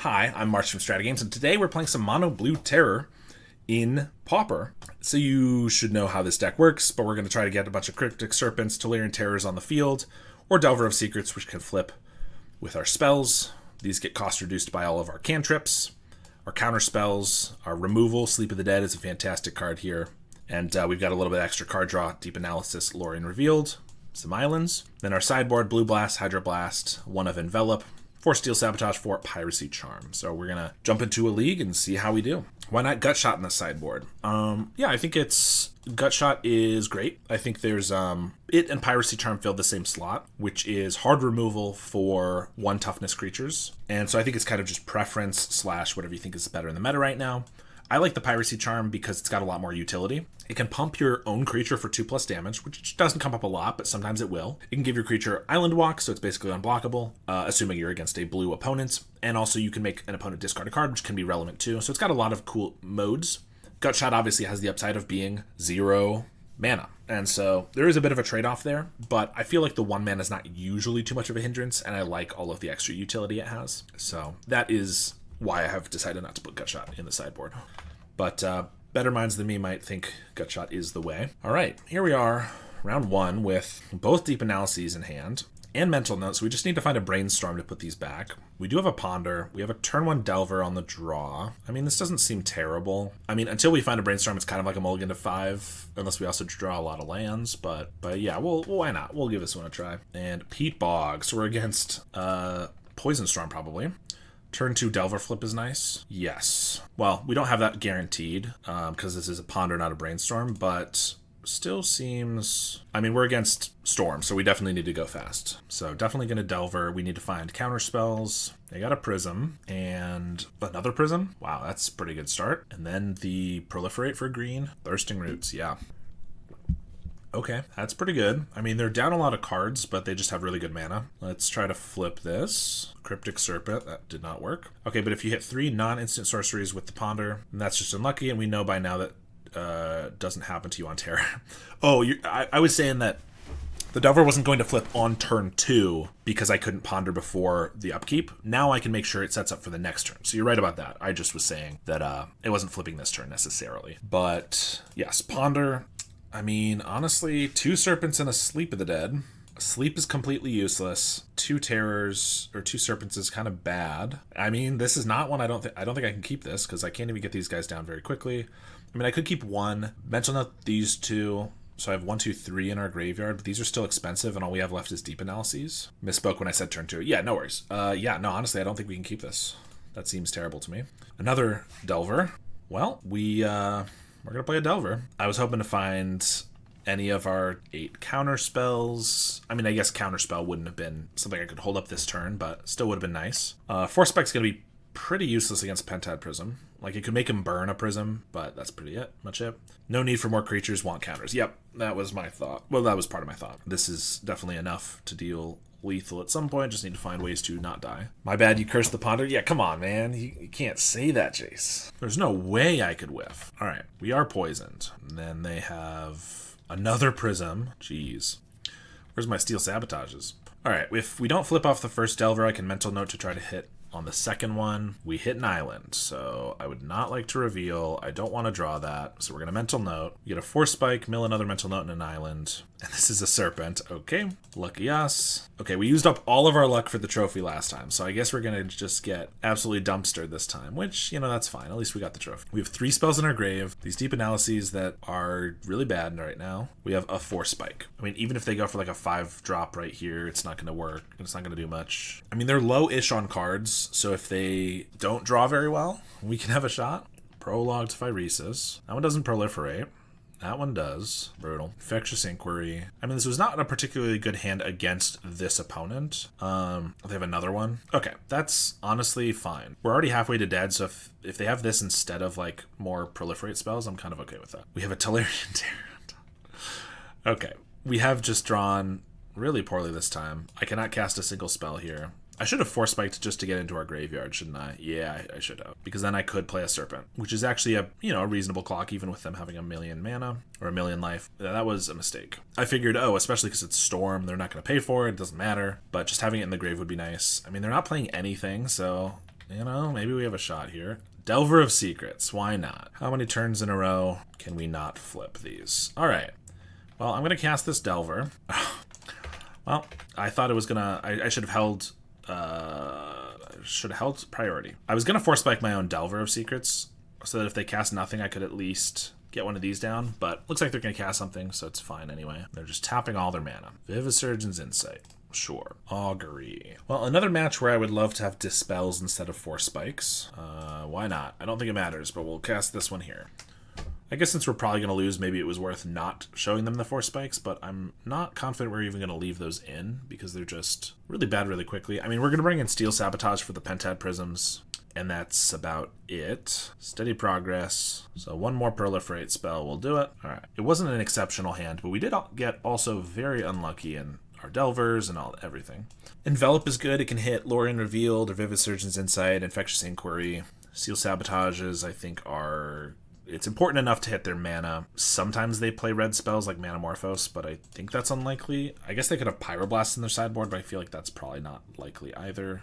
Hi, I'm March from StrataGames, and today we're playing some Mono Blue Terror in Pauper. So you should know how this deck works, but we're going to try to get a bunch of Cryptic Serpents, Tolarian Terrors on the field, or Delver of Secrets, which can flip with our spells. These get cost reduced by all of our cantrips, our counter spells, our removal. Sleep of the Dead is a fantastic card here. And we've got a little bit extra card draw, Deep Analysis, Lorien Revealed, some islands. Then our sideboard, Blue Blast, Hydro Blast, 1 of Envelop, 4 Steel Sabotage, 4 Piracy Charm. So we're going to jump into a league and see how we do. Why not Gut Shot in the sideboard? Yeah, I think Gut Shot is great. I think there's it and Piracy Charm fill the same slot, which is hard removal for 1 toughness creatures. And so I think it's kind of just preference / whatever you think is better in the meta right now. I like the Piracy Charm because it's got a lot more utility. It can pump your own creature for 2+ damage, which doesn't come up a lot, but sometimes it will. It can give your creature Island Walk, so it's basically unblockable, assuming you're against a blue opponent. And also you can make an opponent discard a card, which can be relevant too. So it's got a lot of cool modes. Gut Shot obviously has the upside of being 0 mana. And so there is a bit of a trade-off there, but I feel like the 1 mana is not usually too much of a hindrance, and I like all of the extra utility it has. So that is why I have decided not to put Gut Shot in the sideboard. But better minds than me might think Gut Shot is the way. All right, here we are, round 1 with both Deep Analyses in hand and Mental Note, so we just need to find a Brainstorm to put these back. We do have a Ponder. We have a turn 1 Delver on the draw. I mean, this doesn't seem terrible. I mean, until we find a Brainstorm, it's kind of like a mulligan to 5, unless we also draw a lot of lands. But yeah, why not? We'll give this one a try. And Peat Bog, so we're against Poison Storm probably. Turn 2 Delver Flip is nice. Yes. Well, we don't have that guaranteed because this is a Ponder, not a Brainstorm, but still seems... I mean, we're against Storm, so we definitely need to go fast. So definitely going to Delver. We need to find counter spells. They got a Prism and another Prism. Wow, that's a pretty good start. And then the Proliferate for green. Thirsting Roots, yeah. Okay, that's pretty good. I mean, they're down a lot of cards, but they just have really good mana. Let's try to flip this. Cryptic Serpent, that did not work. Okay, but if you hit 3 non-instant sorceries with the Ponder, then that's just unlucky, and we know by now that doesn't happen to you on Terra. Oh, I was saying that the Delver wasn't going to flip on turn 2 because I couldn't Ponder before the upkeep. Now I can make sure it sets up for the next turn. So you're right about that. I just was saying that it wasn't flipping this turn necessarily. But yes, Ponder... I mean, honestly, 2 Serpents and a Sleep of the Dead. Sleep is completely useless. 2 Terrors or 2 Serpents is kind of bad. I mean, this is not one I don't think I can keep this because I can't even get these guys down very quickly. I mean, I could keep 1. Mental Note these 2. So I have 1, 2, 3 in our graveyard, but these are still expensive, and all we have left is Deep Analyses. Misspoke when I said turn 2. Yeah, no worries. Yeah, no, honestly, I don't think we can keep this. That seems terrible to me. Another Delver. Well, we're going to play a Delver. I was hoping to find any of our 8 counter spells. I mean, I guess counter spell wouldn't have been something I could hold up this turn, but still would have been nice. Force Spike's going to be pretty useless against Pentad Prism. Like, it could make him burn a Prism, but that's pretty much it. No need for more creatures, want counters. Yep, that was my thought. Well, that was part of my thought. This is definitely enough to deal lethal at some point. Just need to find ways to not die. My bad, you cursed the Ponder? Yeah, come on, man. You can't say that, Jace. There's no way I could whiff. All right, we are poisoned. And then they have another Prism. Jeez. Where's my Steel Sabotages? All right, if we don't flip off the first Delver, I can Mental Note to try to hit on the second one. We hit an island, so I would not like to reveal. I don't want to draw that, so we're going to Mental Note. We get a Force Spike, mill another Mental Note in an island, and this is a Serpent. Okay, lucky us. Okay, we used up all of our luck for the trophy last time, so I guess we're going to just get absolutely dumpstered this time, which, you know, that's fine. At least we got the trophy. We have 3 spells in our grave, these Deep Analyses that are really bad right now. We have a Force Spike. I mean, even if they go for like a 5-drop right here, it's not going to work. It's not going to do much. I mean, they're low-ish on cards, so if they don't draw very well, we can have a shot. Prologue to Phyresis. That one doesn't proliferate. That one does. Brutal. Infectious Inquiry. I mean, this was not a particularly good hand against this opponent. They have another one. Okay, that's honestly fine. We're already halfway to dead, so if they have this instead of, like, more proliferate spells, I'm kind of okay with that. We have a Tolarian Terror. Okay, we have just drawn really poorly this time. I cannot cast a single spell here. I should have Force Spiked just to get into our graveyard, shouldn't I? Yeah, I should have. Because then I could play a Serpent, which is actually a reasonable clock, even with them having 1,000,000 mana or 1,000,000 life. Yeah, that was a mistake. I figured, especially because it's Storm, they're not going to pay for it. It doesn't matter. But just having it in the grave would be nice. I mean, they're not playing anything, so you know, maybe we have a shot here. Delver of Secrets, why not? How many turns in a row can we not flip these? All right. Well, I'm going to cast this Delver. Well, I thought it was going to... I should have held... priority. I was going to Force Spike my own Delver of Secrets, so that if they cast nothing, I could at least get one of these down. But looks like they're going to cast something, so it's fine anyway. They're just tapping all their mana. Vivisurgeon's Insight. Sure. Augury. Well, another match where I would love to have Dispels instead of Force Spikes. Why not? I don't think it matters, but we'll cast this one here. I guess since we're probably going to lose, maybe it was worth not showing them the Force Spikes, but I'm not confident we're even going to leave those in because they're just really bad really quickly. I mean, we're going to bring in Steel Sabotage for the Pentad Prisms, and that's about it. Steady Progress. So one more Proliferate spell will do it. All right. It wasn't an exceptional hand, but we did get also very unlucky in our Delvers and everything. Envelop is good. It can hit Lorien Revealed or Vivisurgeon's Insight, Infectious Inquiry. Steel Sabotages, I think, are... It's important enough to hit their mana. Sometimes they play red spells like Manamorphose, but I think that's unlikely. I guess they could have Pyroblast in their sideboard, but I feel like that's probably not likely either.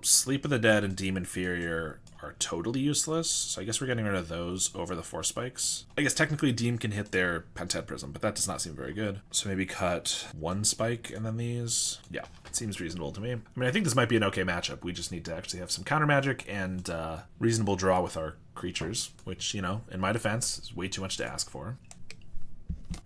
Sleep of the Dead and Demon Inferior are totally useless, so I guess we're getting rid of those over the Force Spikes. I guess technically Deem can hit their Pentad Prism, but that does not seem very good. So maybe cut one spike and then these. Yeah, it seems reasonable to me. I mean, I think this might be an okay matchup. We just need to actually have some counter magic and reasonable draw with our creatures, which, you know, in my defense, is way too much to ask for.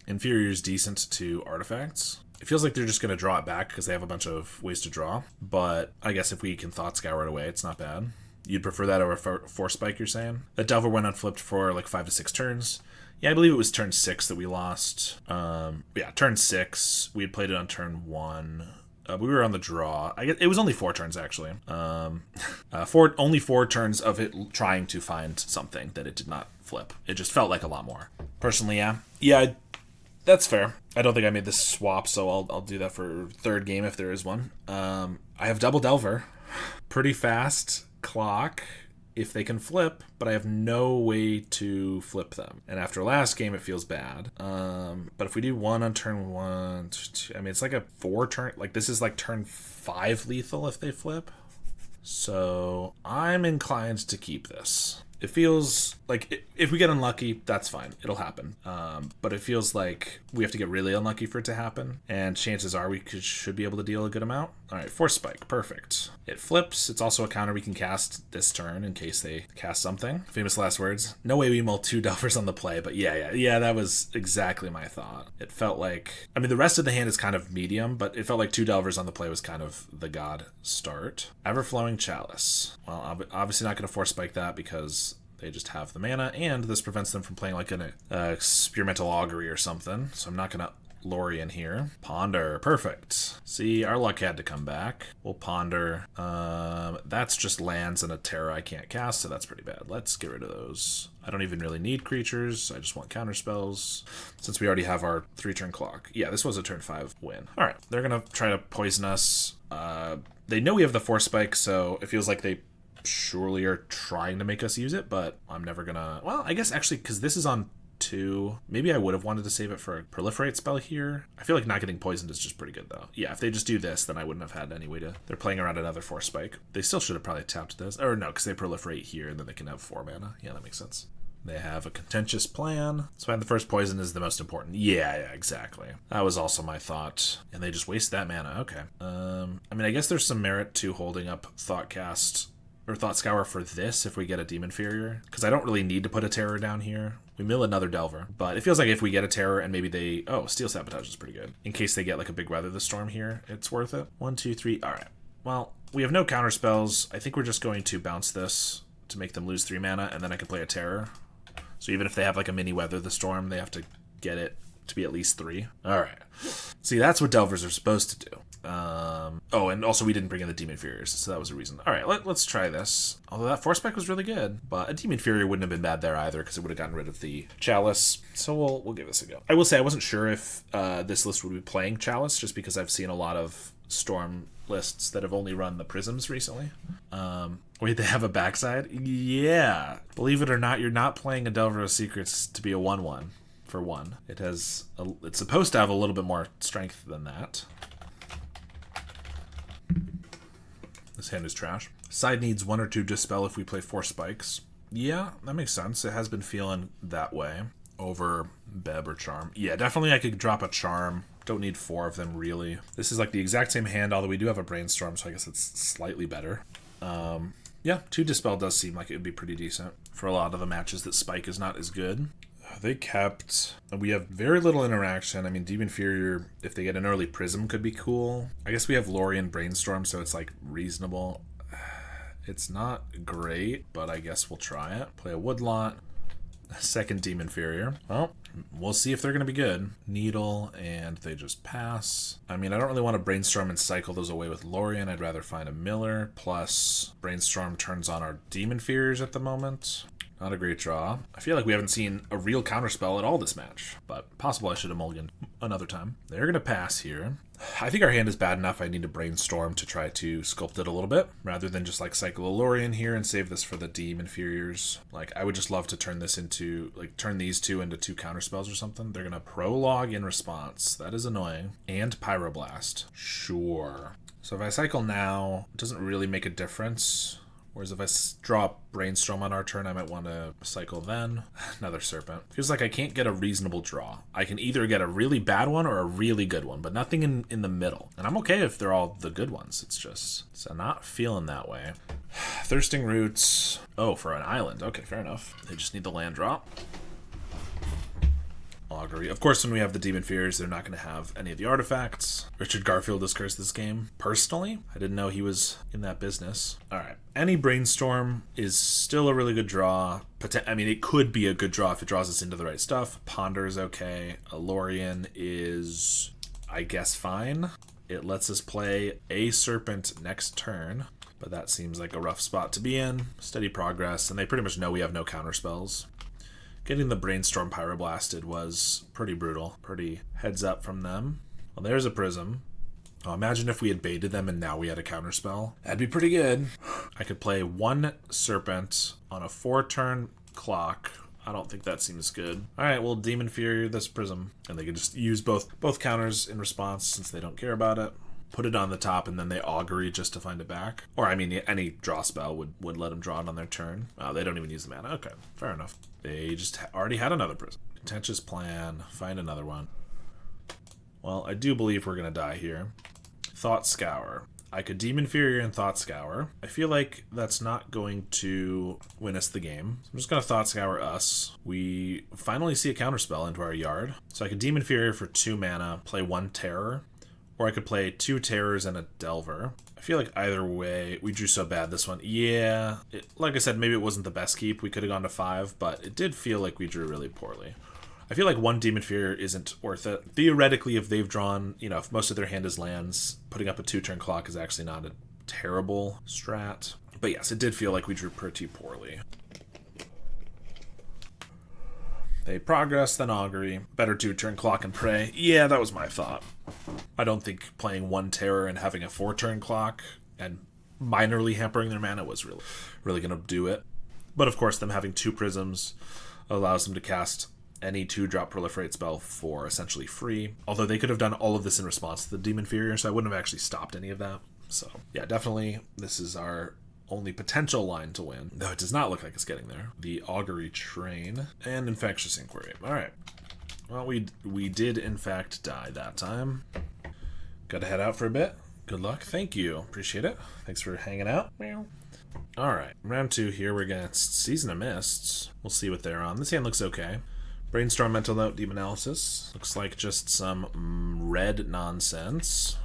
Inferior is decent to artifacts. It feels like they're just going to draw it back because they have a bunch of ways to draw, but I guess if we can Thought Scour it away, it's not bad. You'd prefer that over Force Spike, you're saying? That Delver went unflipped for like 5 to 6 turns. Yeah, I believe it was turn 6 that we lost. Yeah, turn 6. We had played it on turn 1. We were on the draw. I guess it was only 4 turns, actually. Only 4 turns of it trying to find something that it did not flip. It just felt like a lot more. Personally, yeah. Yeah, that's fair. I don't think I made this swap, so I'll do that for third game if there is one. I have double Delver. Pretty fast clock if they can flip, but I have no way to flip them. And after last game, it feels bad. But if we do 1 on turn 1, 2, I mean, it's like a 4 turn, like this is like turn 5 lethal if they flip. So I'm inclined to keep this. It feels like if we get unlucky, that's fine. It'll happen. But it feels like we have to get really unlucky for it to happen. And chances are we should be able to deal a good amount. All right, Force Spike. Perfect. It flips. It's also a counter we can cast this turn in case they cast something. Famous last words. No way we mull 2 Delvers on the play, but yeah, that was exactly my thought. It felt like, I mean, the rest of the hand is kind of medium, but it felt like 2 Delvers on the play was kind of the god start. Everflowing Chalice. Well, I'm obviously not going to Force Spike that because they just have the mana, and this prevents them from playing like an experimental augury or something, so I'm not going to Lorien here. Ponder. Perfect. See, our luck had to come back. We'll Ponder. That's just lands and a terror I can't cast, so that's pretty bad. Let's get rid of those. I don't even really need creatures. I just want counter spells since we already have our 3-turn clock. Yeah, this was a turn 5 win. All right, they're going to try to poison us. They know we have the Force Spike, so it feels like they surely are trying to make us use it, but I'm never gonna... Well, I guess actually, because this is on 2, maybe I would have wanted to save it for a Proliferate spell here. I feel like not getting poisoned is just pretty good, though. Yeah, if they just do this, then I wouldn't have had any way to... They're playing around another Force Spike. They still should have probably tapped this. Or no, because they Proliferate here, and then they can have 4 mana. Yeah, that makes sense. They have a contentious plan. That's why the first poison is the most important. Yeah, exactly. That was also my thought. And they just waste that mana. Okay. I mean, I guess there's some merit to holding up Thoughtcast or Thought Scour for this if we get a Demon Inferior, because I don't really need to put a Terror down here. We mill another Delver, but it feels like if we get a Terror and maybe they... Oh, Steel Sabotage is pretty good. In case they get like a big Weather the Storm here, it's worth it. 1, 2, 3. All right. Well, we have no counter spells. I think we're just going to bounce this to make them lose 3 mana, and then I can play a Terror. So even if they have like a mini Weather the Storm, they have to get it to be at least 3. All right. See, that's what Delvers are supposed to do. Oh, and also we didn't bring in the Demon Inferiors, so that was a reason. All right, let's try this. Although that Force Spike was really good, but a Demon Inferior wouldn't have been bad there either because it would have gotten rid of the Chalice. So we'll give this a go. I will say I wasn't sure if this list would be playing Chalice just because I've seen a lot of Storm lists that have only run the Prisms recently. Wait, they have a backside? Yeah. Believe it or not, you're not playing a Delver of Secrets to be a 1/1 for 1. It's supposed to have a little bit more strength than that. This hand is trash. Side needs 1 or 2 Dispel if we play 4 spikes. Yeah, that makes sense. It has been feeling that way over Beb or Charm. Yeah, definitely I could drop a Charm. Don't need 4 of them, really. This is like the exact same hand, although we do have a Brainstorm, so I guess it's slightly better. Yeah, 2 Dispel does seem like it would be pretty decent for a lot of the matches that Spike is not as good. They kept... We have very little interaction. I mean, Demon Fury, if they get an early Prism, could be cool. I guess we have Lorien Brainstorm, so it's like reasonable. It's not great, but I guess we'll try it. Play a Woodlot. Second Demon Fury. Well, we'll see if they're going to be good. Needle, and they just pass. I mean, I don't really want to Brainstorm and cycle those away with Lorien. I'd rather find a Miller. Plus, Brainstorm turns on our Demon Furies at the moment. Not a great draw. I feel like we haven't seen a real counterspell at all this match, but possible I should have mulliganed another time. They're going to pass here. I think our hand is bad enough I need to Brainstorm to try to sculpt it a little bit, rather than just like cycle a Lorien here and save this for the Demon Inferiors. Like, I would just love to turn this into, like, turn these two into 2 counterspells or something. They're going to Prologue in response. That is annoying. And Pyroblast. Sure. So if I cycle now, it doesn't really make a difference. Whereas if I draw Brainstorm on our turn, I might want to cycle then. Another Serpent. Feels like I can't get a reasonable draw. I can either get a really bad one or a really good one, but nothing in the middle. And I'm okay if they're all the good ones. It's just, so I'm not feeling that way. Thirsting Roots. Oh, for an island. Okay, fair enough. They just need the land drop. Augury. Of course, when we have the Demon Fears, they're not going to have any of the artifacts. Richard Garfield has cursed this game. Personally, I didn't know he was in that business. All right. Any Brainstorm is still a really good draw. I mean, it could be a good draw if it draws us into the right stuff. Ponder is okay. A Lorien is, I guess, fine. It lets us play a Serpent next turn, but that seems like a rough spot to be in. Steady progress, and they pretty much know we have no counterspells. Getting the Brainstorm Pyroblasted was pretty brutal. Pretty heads up from them. Well, there's a Prism. Oh, imagine if we had baited them and now we had a counterspell. That'd be pretty good. I could play 1 Serpent on a 4-turn clock. I don't think that seems good. Alright, we'll Demon Fury this Prism. And they can just use both counters in response since they don't care about it. Put it on the top, and then they Augury just to find it back. Or, I mean, any draw spell would let them draw it on their turn. Oh, they don't even use the mana. Okay, fair enough. They just already had another Prism. Contentious Plan. Find another one. Well, I do believe we're going to die here. Thought Scour. I could Demon Fury and Thought Scour. I feel like that's not going to win us the game. So I'm just going to Thought Scour us. We finally see a counterspell into our yard. So I could Demon Fury for 2 mana, play 1 Terror. Or I could play 2 Terrors and a Delver. I feel like either way, we drew so bad this one. Yeah, like I said, maybe it wasn't the best keep. We could have gone to 5, but it did feel like we drew really poorly. I feel like 1 Demon Fear isn't worth it. Theoretically, if they've drawn, if most of their hand is lands, putting up a 2-turn clock is actually not a terrible strat. But yes, it did feel like we drew pretty poorly. They progress, then Augury. Better 2-turn clock and pray. Yeah, that was my thought. I don't think playing 1 Terror and having a 4-turn clock and minorly hampering their mana was really going to do it. But of course, them having 2 Prisms allows them to cast any 2-drop Proliferate spell for essentially free. Although they could have done all of this in response to the Demon Fury, so I wouldn't have actually stopped any of that. So yeah, definitely this is our only potential line to win, though it does not look like it's getting there. The Augury Train and Infectious Inquiry. All right. Well, we did in fact die that time. Got to head out for a bit. Good luck. Thank you. Appreciate it. Thanks for hanging out. All right. Round 2 here. We're against Season of Mists. We'll see what they're on. This hand looks okay. Brainstorm, Mental Note, Deep Analysis. Looks like just some red nonsense.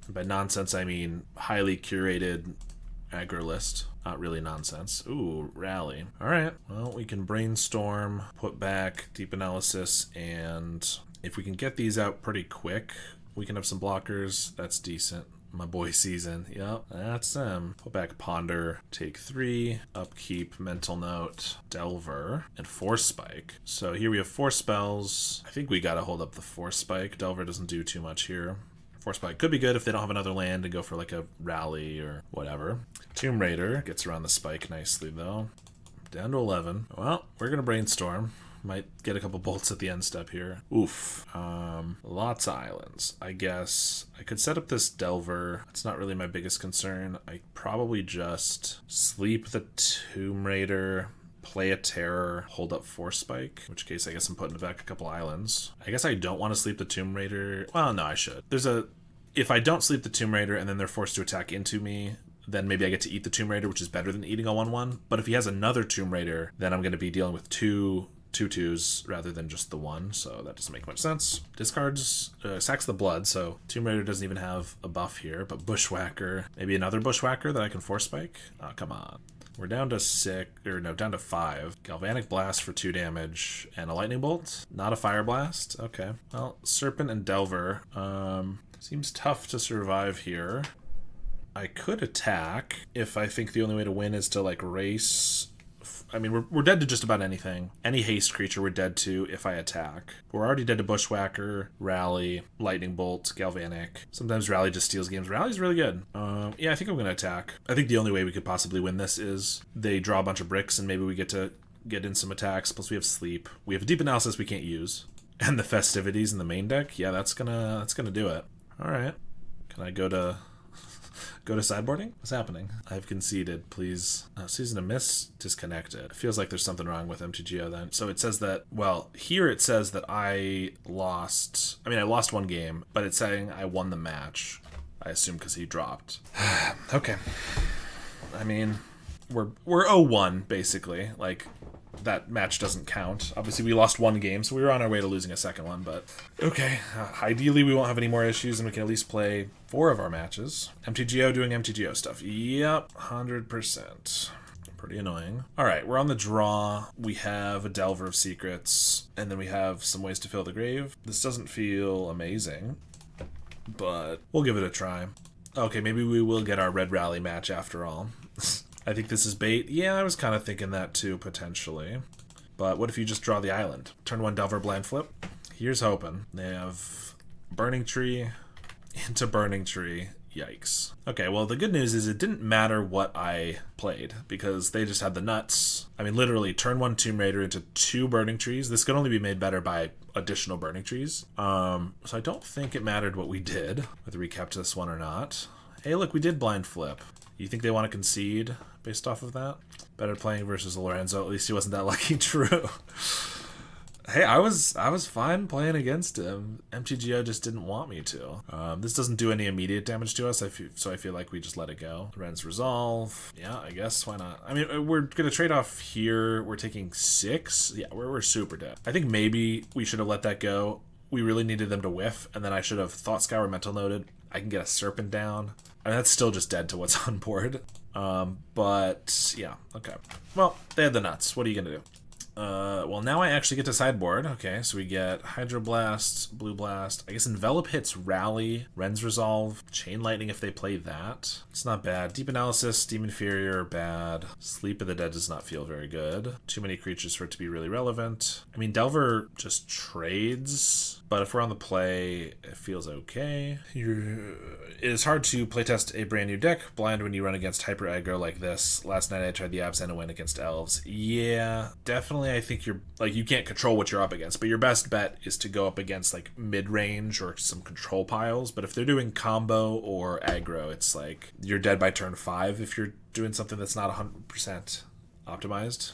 And by nonsense, I mean highly curated aggro list. Not really nonsense. Ooh, Rally. Alright, well, we can Brainstorm, put back Deep Analysis, and if we can get these out pretty quick, we can have some blockers. That's decent. My boy Season. Yep, that's them. Put back Ponder, take 3, Upkeep, Mental Note, Delver, and Force Spike. So here we have 4 spells. I think we gotta hold up the Force Spike. Delver doesn't do too much here. Force Spike could be good if they don't have another land and go for like a Rally or whatever. Tomb Raider gets around the spike nicely though. Down to 11. Well, we're going to Brainstorm. Might get a couple bolts at the end step here. Oof. Lots of islands. I guess I could set up this Delver. It's not really my biggest concern. I probably just sleep the Tomb Raider, play a Terror, hold up Force Spike, in which case I guess I'm putting back a couple islands. I guess I don't want to sleep the Tomb Raider. Well, no, I should. If I don't sleep the Tomb Raider and then they're forced to attack into me, then maybe I get to eat the Tomb Raider, which is better than eating a 1/1. But if he has another Tomb Raider, then I'm going to be dealing with two 2/2s rather than just the one, so that doesn't make much sense. Discards, sacks the blood, so Tomb Raider doesn't even have a buff here, but Bushwhacker, maybe another Bushwhacker that I can Force Spike? Oh, come on. We're down to down to 5. Galvanic Blast for 2 damage, and a Lightning Bolt? Not a Fire Blast? Okay. Well, Serpent and Delver. Seems tough to survive here. I could attack if I think the only way to win is to, like, race. I mean, we're dead to just about anything. Any haste creature we're dead to if I attack. We're already dead to Bushwhacker, Rally, Lightning Bolt, Galvanic. Sometimes Rally just steals games. Rally's really good. Yeah, I think I'm going to attack. I think the only way we could possibly win this is they draw a bunch of bricks and maybe we get to get in some attacks. Plus we have Sleep. We have Deep Analysis we can't use. And the Festivities in the main deck. Yeah, that's gonna do it. All right. Can I go to sideboarding? What's happening? I've conceded, please. Season of Mist, disconnected. It feels like there's something wrong with MTGO then. So it says that, well, here it says that I lost one game, but it's saying I won the match. I assume because he dropped. Okay. I mean, we're 0-1, basically. Like, that match doesn't count. Obviously, we lost one game, so we were on our way to losing a second one, but okay. Ideally, we won't have any more issues, and we can at least play 4 of our matches. MTGO doing MTGO stuff. Yep, 100%. Pretty annoying. All right, we're on the draw. We have a Delver of Secrets, and then we have some ways to fill the grave. This doesn't feel amazing, but we'll give it a try. Okay, maybe we will get our Red Rally match after all. I think this is bait. Yeah, I was kind of thinking that too, potentially. But what if you just draw the island? Turn 1 Delver blind flip. Here's hoping. They have Burning Tree into Burning Tree. Yikes. Okay, well, the good news is it didn't matter what I played because they just had the nuts. I mean, literally, turn 1 Tomb Raider into 2 Burning Trees. This could only be made better by additional Burning Trees. So I don't think it mattered what we did, whether we kept this one or not. Hey, look, we did blind flip. You think they want to concede based off of that? Better playing versus Lorenzo. At least he wasn't that lucky. True. Hey, I was fine playing against him. MTGO just didn't want me to. This doesn't do any immediate damage to us, so I feel like we just let it go. Ren's Resolve. Yeah, I guess, why not? I mean, we're going to trade off here. We're taking 6. Yeah, we're super dead. I think maybe we should have let that go. We really needed them to whiff, and then I should have Thought Scour Mental Noted. I can get a Serpent down. I mean, that's still just dead to what's on board. But, yeah, okay. Well, they had the nuts. What are you going to do? Well, now I actually get to sideboard. Okay, so we get Hydroblast, Blue Blast. I guess Envelop hits Rally, Ren's Resolve, Chain Lightning if they play that. It's not bad. Deep Analysis, Demon Inferior, bad. Sleep of the Dead does not feel very good. Too many creatures for it to be really relevant. I mean, Delver just trades, but if we're on the play, it feels okay. It is hard to playtest a brand new deck blind when you run against hyper aggro like this. Last night I tried the Absent win against Elves. Yeah, definitely I think you can't control what you're up against, but your best bet is to go up against like mid-range or some control piles. But if they're doing combo or aggro, it's like you're dead by turn 5 if you're doing something that's not 100% optimized,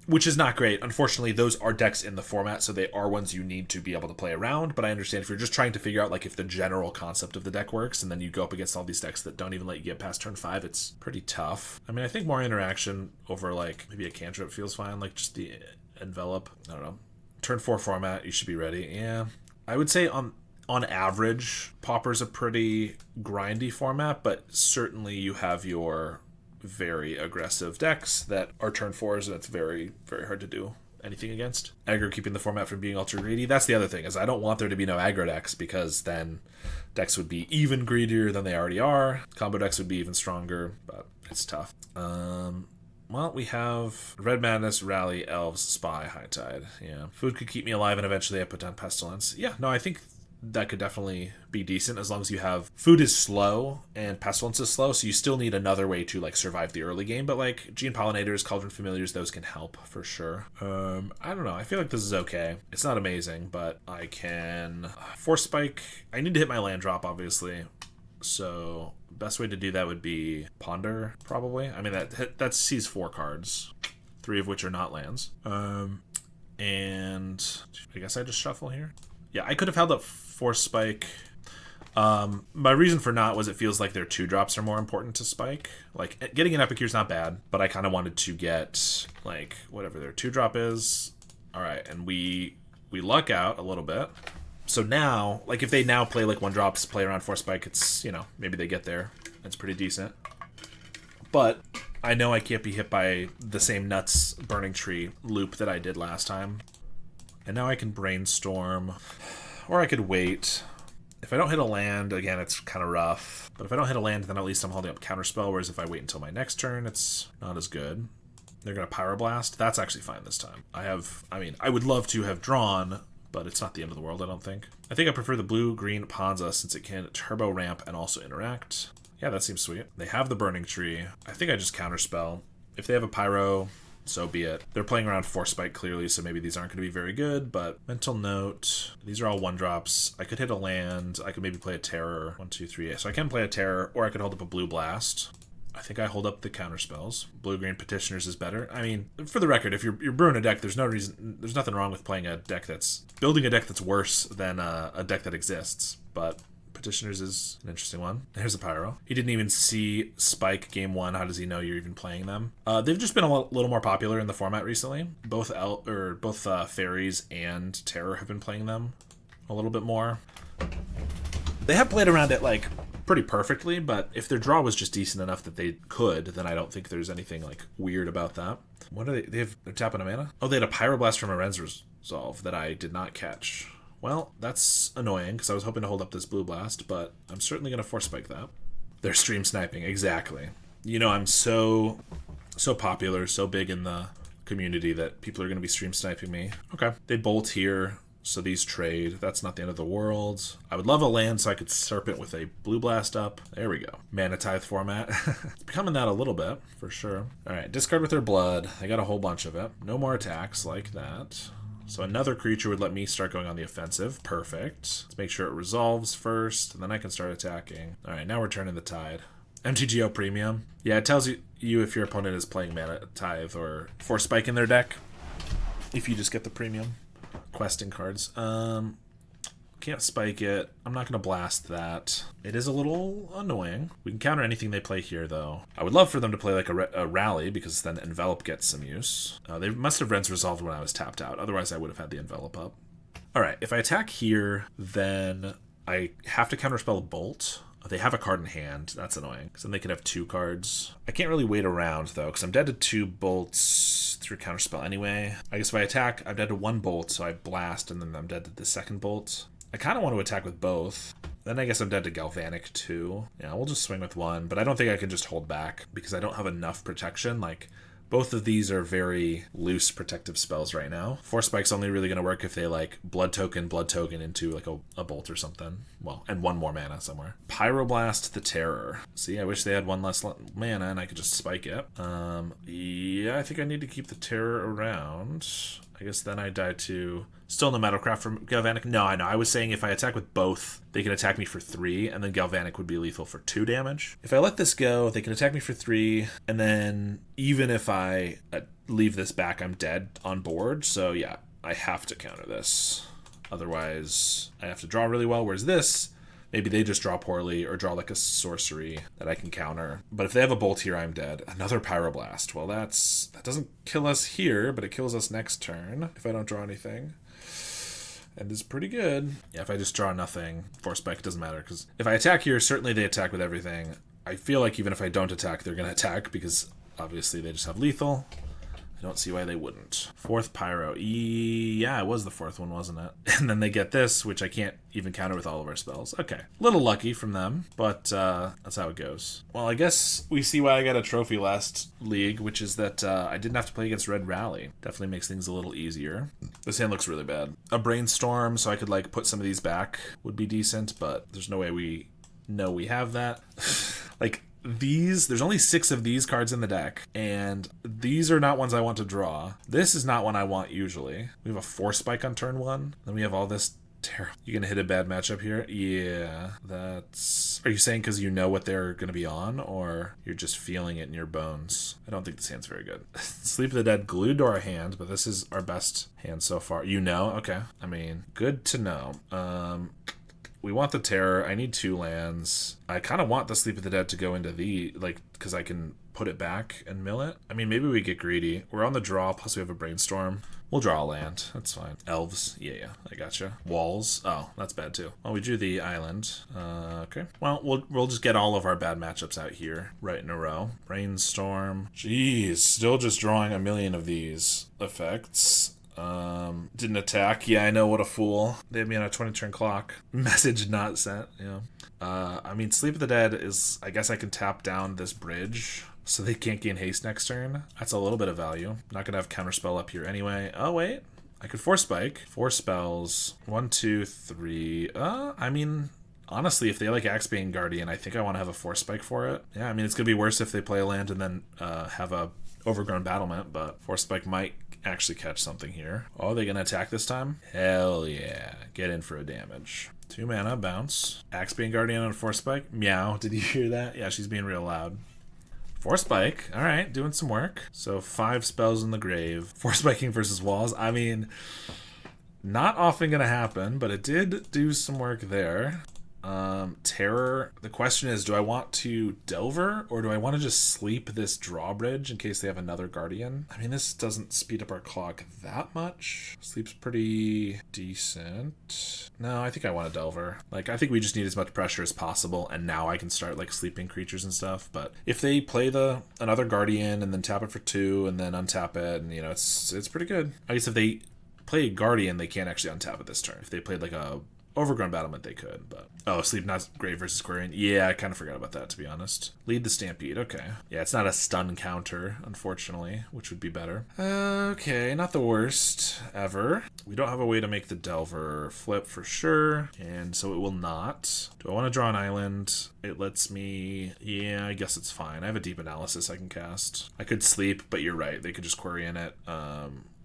which is not great. Unfortunately, those are decks in the format, so they are ones you need to be able to play around. But I understand if you're just trying to figure out like if the general concept of the deck works, and then you go up against all these decks that don't even let you get past turn 5, it's pretty tough. I mean, I think more interaction over like maybe a cantrip feels fine, like just the Envelop. I don't know. Turn 4 format, you should be ready. Yeah, I would say on average, Pauper's a pretty grindy format, but certainly you have your very aggressive decks that are turn 4s, and it's very, very hard to do anything against. Aggro keeping the format from being ultra greedy. That's the other thing, is I don't want there to be no aggro decks, because then decks would be even greedier than they already are. Combo decks would be even stronger, but it's tough. Well, we have Red Madness, Rally, Elves, Spy, High Tide. Yeah. Food could keep me alive, and eventually I put down Pestilence. Yeah, no, I think that could definitely be decent as long as you have food is slow and pestilence is slow, so you still need another way to like survive the early game. But like Gene Pollinators, Cauldron Familiars, those can help for sure. I don't know. I feel like this is okay. It's not amazing, but I can Force Spike. I need to hit my land drop, obviously. So best way to do that would be Ponder, probably. I mean that sees 4 cards, 3 of which are not lands. And I guess I just shuffle here. Yeah, I could have held up Force Spike. My reason for not was it feels like their 2-drops are more important to Spike. Like, getting an Epicure is not bad, but I kind of wanted to get, like, whatever their 2-drop is. All right, and we luck out a little bit. So now, like, if they now play, like, 1-drops, play around Force Spike, it's, you know, maybe they get there. That's pretty decent. But I know I can't be hit by the same nuts Burning Tree loop that I did last time. And now I can Brainstorm, or I could wait. If I don't hit a land, again, it's kind of rough. But if I don't hit a land, then at least I'm holding up Counterspell, whereas if I wait until my next turn, it's not as good. They're going to Pyroblast. That's actually fine this time. I would love to have drawn, but it's not the end of the world, I don't think. I think I prefer the blue-green Ponza since it can turbo ramp and also interact. Yeah, that seems sweet. They have the Burning Tree. I think I just Counterspell. If they have a Pyro, so be it. They're playing around Force Spike clearly, so maybe these aren't going to be very good, but Mental Note. These are all 1-drops. I could hit a land. I could maybe play a Terror. 1, 2, 3. So I can play a Terror, or I could hold up a Blue Blast. I think I hold up the Counterspells. Blue-green Petitioners is better. I mean, for the record, if you're brewing a deck, there's nothing wrong with playing a deck building a deck that's worse than a deck that exists, but Petitioners is an interesting one. There's a Pyro. He didn't even see Spike game 1. How does he know you're even playing them? They've just been a little more popular in the format recently. Both Fairies and Terror have been playing them a little bit more. They have played around it like pretty perfectly, but if their draw was just decent enough that they could, then I don't think there's anything like weird about that. What are they're tapping a mana? Oh, they had a Pyroblast from a Ren's Resolve that I did not catch. Well, that's annoying, because I was hoping to hold up this Blue Blast, but I'm certainly going to Force Spike that. They're stream sniping, exactly. You know, I'm so popular, so big in the community that people are going to be stream sniping me. Okay, they bolt here, so these trade. That's not the end of the world. I would love a land so I could Serpent with a Blue Blast up. There we go. Mana Tithe format. It's becoming that a little bit, for sure. All right, discard with their blood. They got a whole bunch of it. No more attacks like that. So another creature would let me start going on the offensive. Perfect. Let's make sure it resolves first, and then I can start attacking. All right, now we're turning the tide. MTGO Premium. Yeah, it tells you if your opponent is playing Mana Tithe or Force Spike in their deck, if you just get the premium questing cards. Can't spike it. I'm not going to blast that. It is a little annoying. We can counter anything they play here, though. I would love for them to play like a Rally, because then Envelop gets some use. They must have Ren's Resolved when I was tapped out. Otherwise, I would have had the Envelop up. All right, if I attack here, then I have to counterspell Bolt. They have a card in hand. That's annoying, because then they could have 2 cards. I can't really wait around, though, because I'm dead to 2 bolts through counterspell anyway. I guess if I attack, I'm dead to 1 bolt, so I blast, and then I'm dead to the 2nd bolt. I kind of want to attack with both. Then I guess I'm dead to Galvanic too. Yeah, we'll just swing with 1, but I don't think I can just hold back because I don't have enough protection. Like, both of these are very loose protective spells right now. Force Spike's only really going to work if they like blood token into like a bolt or something. Well, and 1 more mana somewhere. Pyroblast the Terror. See, I wish they had 1 less mana and I could just spike it. Yeah, I think I need to keep the Terror around. I guess then I die to still no Metalcraft from Galvanic. No, I know. I was saying if I attack with both, they can attack me for 3, and then Galvanic would be lethal for 2 damage. If I let this go, they can attack me for 3, and then even if I leave this back, I'm dead on board. So yeah, I have to counter this. Otherwise, I have to draw really well, whereas this, maybe they just draw poorly or draw like a sorcery that I can counter. But if they have a bolt here, I'm dead. Another Pyroblast. Well, that doesn't kill us here, but it kills us next turn if I don't draw anything. And it's pretty good. Yeah, if I just draw nothing, Force Spike doesn't matter, because if I attack here, certainly they attack with everything. I feel like even if I don't attack, they're going to attack, because obviously they just have lethal. I don't see why they wouldn't. Fourth Pyro. Yeah, it was the fourth one, wasn't it? And then they get this, which I can't even counter with all of our spells. Okay. Little lucky from them, but that's how it goes. Well, I guess we see why I got a trophy last league, which is that I didn't have to play against Red Rally. Definitely makes things a little easier. This hand looks really bad. A Brainstorm, so I could like put some of these back would be decent, but there's no way we know we have that. Like, there's only 6 of these cards in the deck, and these are not ones I want to draw. This is not one I want usually. We have a Force Spike on turn 1, then we have all this terrible. You gonna hit a bad matchup here? Yeah, that's... Are you saying because you know what they're gonna be on, or you're just feeling it in your bones? I don't think this hand's very good. Sleep of the Dead glued to our hand, but this is our best hand so far. You know? Okay. I mean, good to know. We want the Terror. I need 2 lands. I kind of want the Sleep of the Dead to go into the, like, because I can put it back and mill it. I mean, maybe we get greedy. We're on the draw, plus we have a Brainstorm. We'll draw a land. That's fine. Elves. Yeah, I gotcha. Walls. Oh, that's bad too. Well, we drew the island. Okay. Well, we'll just get all of our bad matchups out here right in a row. Brainstorm. Jeez, still just drawing a million of these effects. Didn't attack. Yeah, I know, what a fool. They had me on a 20-turn clock. Message not sent. Yeah. I mean, Sleep of the Dead is, I guess I can tap down this bridge so they can't gain haste next turn. That's a little bit of value. Not gonna have counterspell up here anyway. Oh, wait. I could Force Spike. 4 spells. 1, 2, 3. I mean, honestly, if they like Axebane Guardian, I think I want to have a Force Spike for it. Yeah, I mean, it's gonna be worse if they play a land and then have a Overgrown Battlement, but Force Spike might actually catch something here. Oh, are they gonna attack this time? Hell yeah. Get in for a damage. 2 mana, bounce. Axebane Guardian on Force Spike. Meow. Did you hear that? Yeah, she's being real loud. Force Spike. Alright, doing some work. So 5 spells in the grave. Force Spiking versus walls. I mean, not often gonna happen, but it did do some work there. Terror. The question is, do I want to Delver, or do I want to just sleep this drawbridge in case they have another Guardian? I mean, this doesn't speed up our clock that much. Sleep's pretty decent. No, I think I want to Delver. Like, I think we just need as much pressure as possible, and now I can start, like, sleeping creatures and stuff. But if they play another Guardian and then tap it for 2 and then untap it, and, you know, it's pretty good. I guess if they play a Guardian, they can't actually untap it this turn. If they played, like, a Overgrown Battlement, they could, but... Oh, Sleep Not Grave versus Quarian. Yeah, I kind of forgot about that, to be honest. Lead the Stampede, okay. Yeah, it's not a stun counter, unfortunately, which would be better. Okay, not the worst ever. We don't have a way to make the Delver flip for sure, and so it will not. Do I want to draw an island? It lets me... Yeah, I guess it's fine. I have a Deep Analysis I can cast. I could Sleep, but you're right. They could just Quarian it.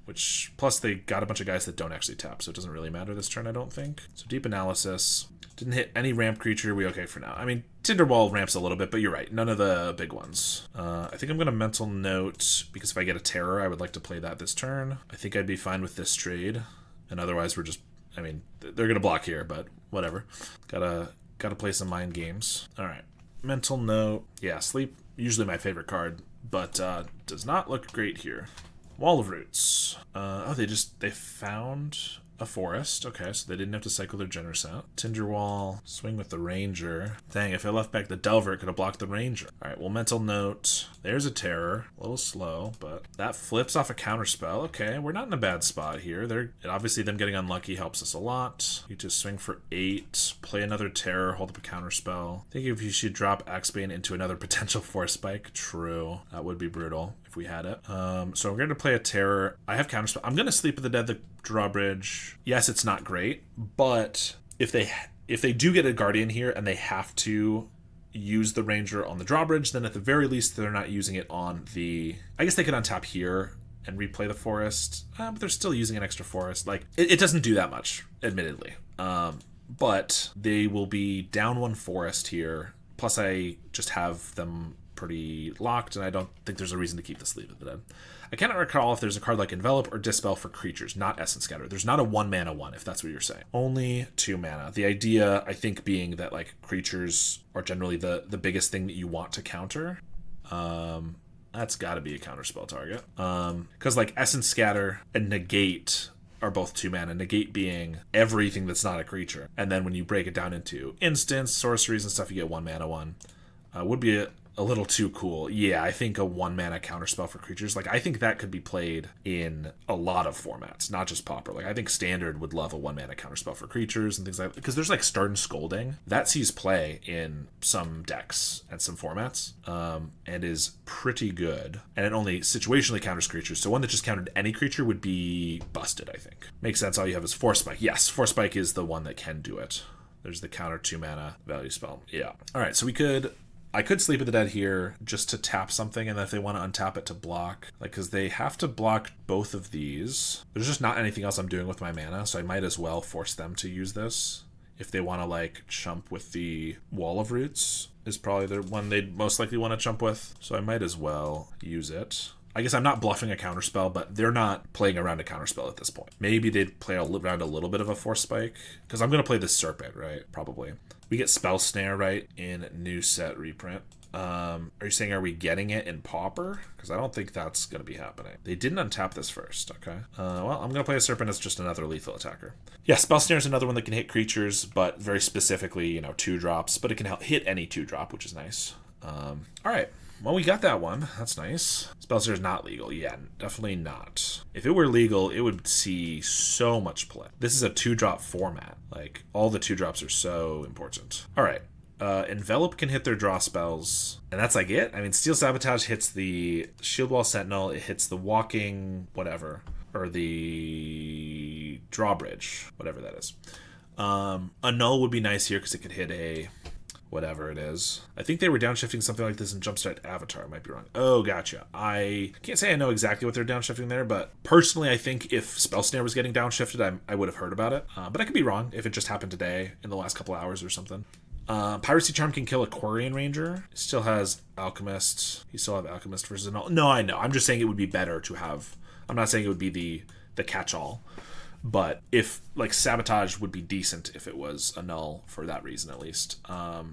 Which, plus they got a bunch of guys that don't actually tap, so it doesn't really matter this turn, I don't think. So Deep Analysis. Didn't hit any ramp creature. We okay for now. I mean, Tinderwall ramps a little bit, but you're right. None of the big ones. I think I'm going to Mental Note, because if I get a Terror, I would like to play that this turn. I think I'd be fine with this trade. And otherwise, we're just... I mean, they're going to block here, but whatever. Gotta play some mind games. All right. Mental Note. Yeah, Sleep, usually my favorite card, but does not look great here. Wall of Roots. They found a forest. Okay, so they didn't have to cycle their generous out. Tinderwall. Swing with the Ranger. Dang, if I left back the Delver, it could have blocked the Ranger. Alright, well, Mental Note. There's a Terror. A little slow, but that flips off a counterspell. Okay, we're not in a bad spot here. Obviously, them getting unlucky helps us a lot. You just swing for 8, play another Terror, hold up a counterspell. I think if you should drop Axebane into another potential Force Spike. True. That would be brutal if we had it. So we're going to play a Terror. I have counterspell. I'm going to Sleep of the Dead, the drawbridge. Yes, it's not great, but if they do get a Guardian here and they have to use the Ranger on the drawbridge, then at the very least they're not using it on the... I guess they could untap here and replay the forest, but they're still using an extra forest. Like, it doesn't do that much, admittedly. But they will be down 1 forest here, plus I just have them pretty locked, and I don't think there's a reason to keep the Sleep of the Dead. I cannot recall if there's a card like Envelop or Dispel for creatures, not Essence Scatter. There's not a 1 mana 1, if that's what you're saying. Only 2 mana. The idea, I think, being that like creatures are generally the biggest thing that you want to counter. That's got to be a counterspell target. Because like Essence Scatter and Negate are both 2 mana. Negate being everything that's not a creature. And then when you break it down into instants, sorceries, and stuff, you get 1 mana 1. Would be a little too cool. Yeah, I think a 1-mana counterspell for creatures, like I think that could be played in a lot of formats, not just Pauper. Like I think Standard would love a 1-mana counterspell for creatures and things like that, because there's like Stern Scolding that sees play in some decks and some formats, and is pretty good. And it only situationally counters creatures, so one that just countered any creature would be busted, I think. Makes sense. All you have is Force Spike. Yes, Force Spike is the one that can do it. There's the counter 2-mana value spell. Yeah. All right, so I could Sleep of the Dead here just to tap something, and then if they want to untap it to block, like, because they have to block both of these. There's just not anything else I'm doing with my mana, so I might as well force them to use this. If they want to, like, chump with the Wall of Roots, is probably the one they'd most likely want to chump with, so I might as well use it. I guess I'm not bluffing a counterspell, but they're not playing around a counterspell at this point. Maybe they'd play around a little bit of a Force Spike, because I'm going to play this Serpent, right? Probably. We get Spell Snare, right, in new set reprint. Are you saying, are we getting it in Pauper? Because I don't think that's going to be happening. They didn't untap this first, okay. Well, I'm going to play a Serpent as just another lethal attacker. Yeah, Spell Snare is another one that can hit creatures, but very specifically, 2-drops. But it can hit any 2-drop, which is nice. All right. Well, we got that one. That's nice. Spellsnare is not legal. Yeah, definitely not. If it were legal, it would see so much play. This is a 2-drop format. Like, all the 2-drops are so important. All right. Envelop can hit their draw spells, and that's like it. I mean, Steel Sabotage hits the Shield Wall Sentinel. It hits the Walking whatever, or the Drawbridge, whatever that is. A Null would be nice here because it could hit a whatever it is. I think they were downshifting something like this in Jumpstart Avatar. I might be wrong. Oh, gotcha. I can't say I know exactly what they're downshifting there, but personally, I think if Spell Snare was getting downshifted, I would have heard about it. But I could be wrong if it just happened today in the last couple hours or something. Piracy Charm can kill a Quarian Ranger. It still has Alchemist. You still have Alchemist versus Null. No, I know. I'm just saying it would be better to have. I'm not saying it would be the catch-all. But if, like, Sabotage would be decent if it was a Null for that reason, at least. I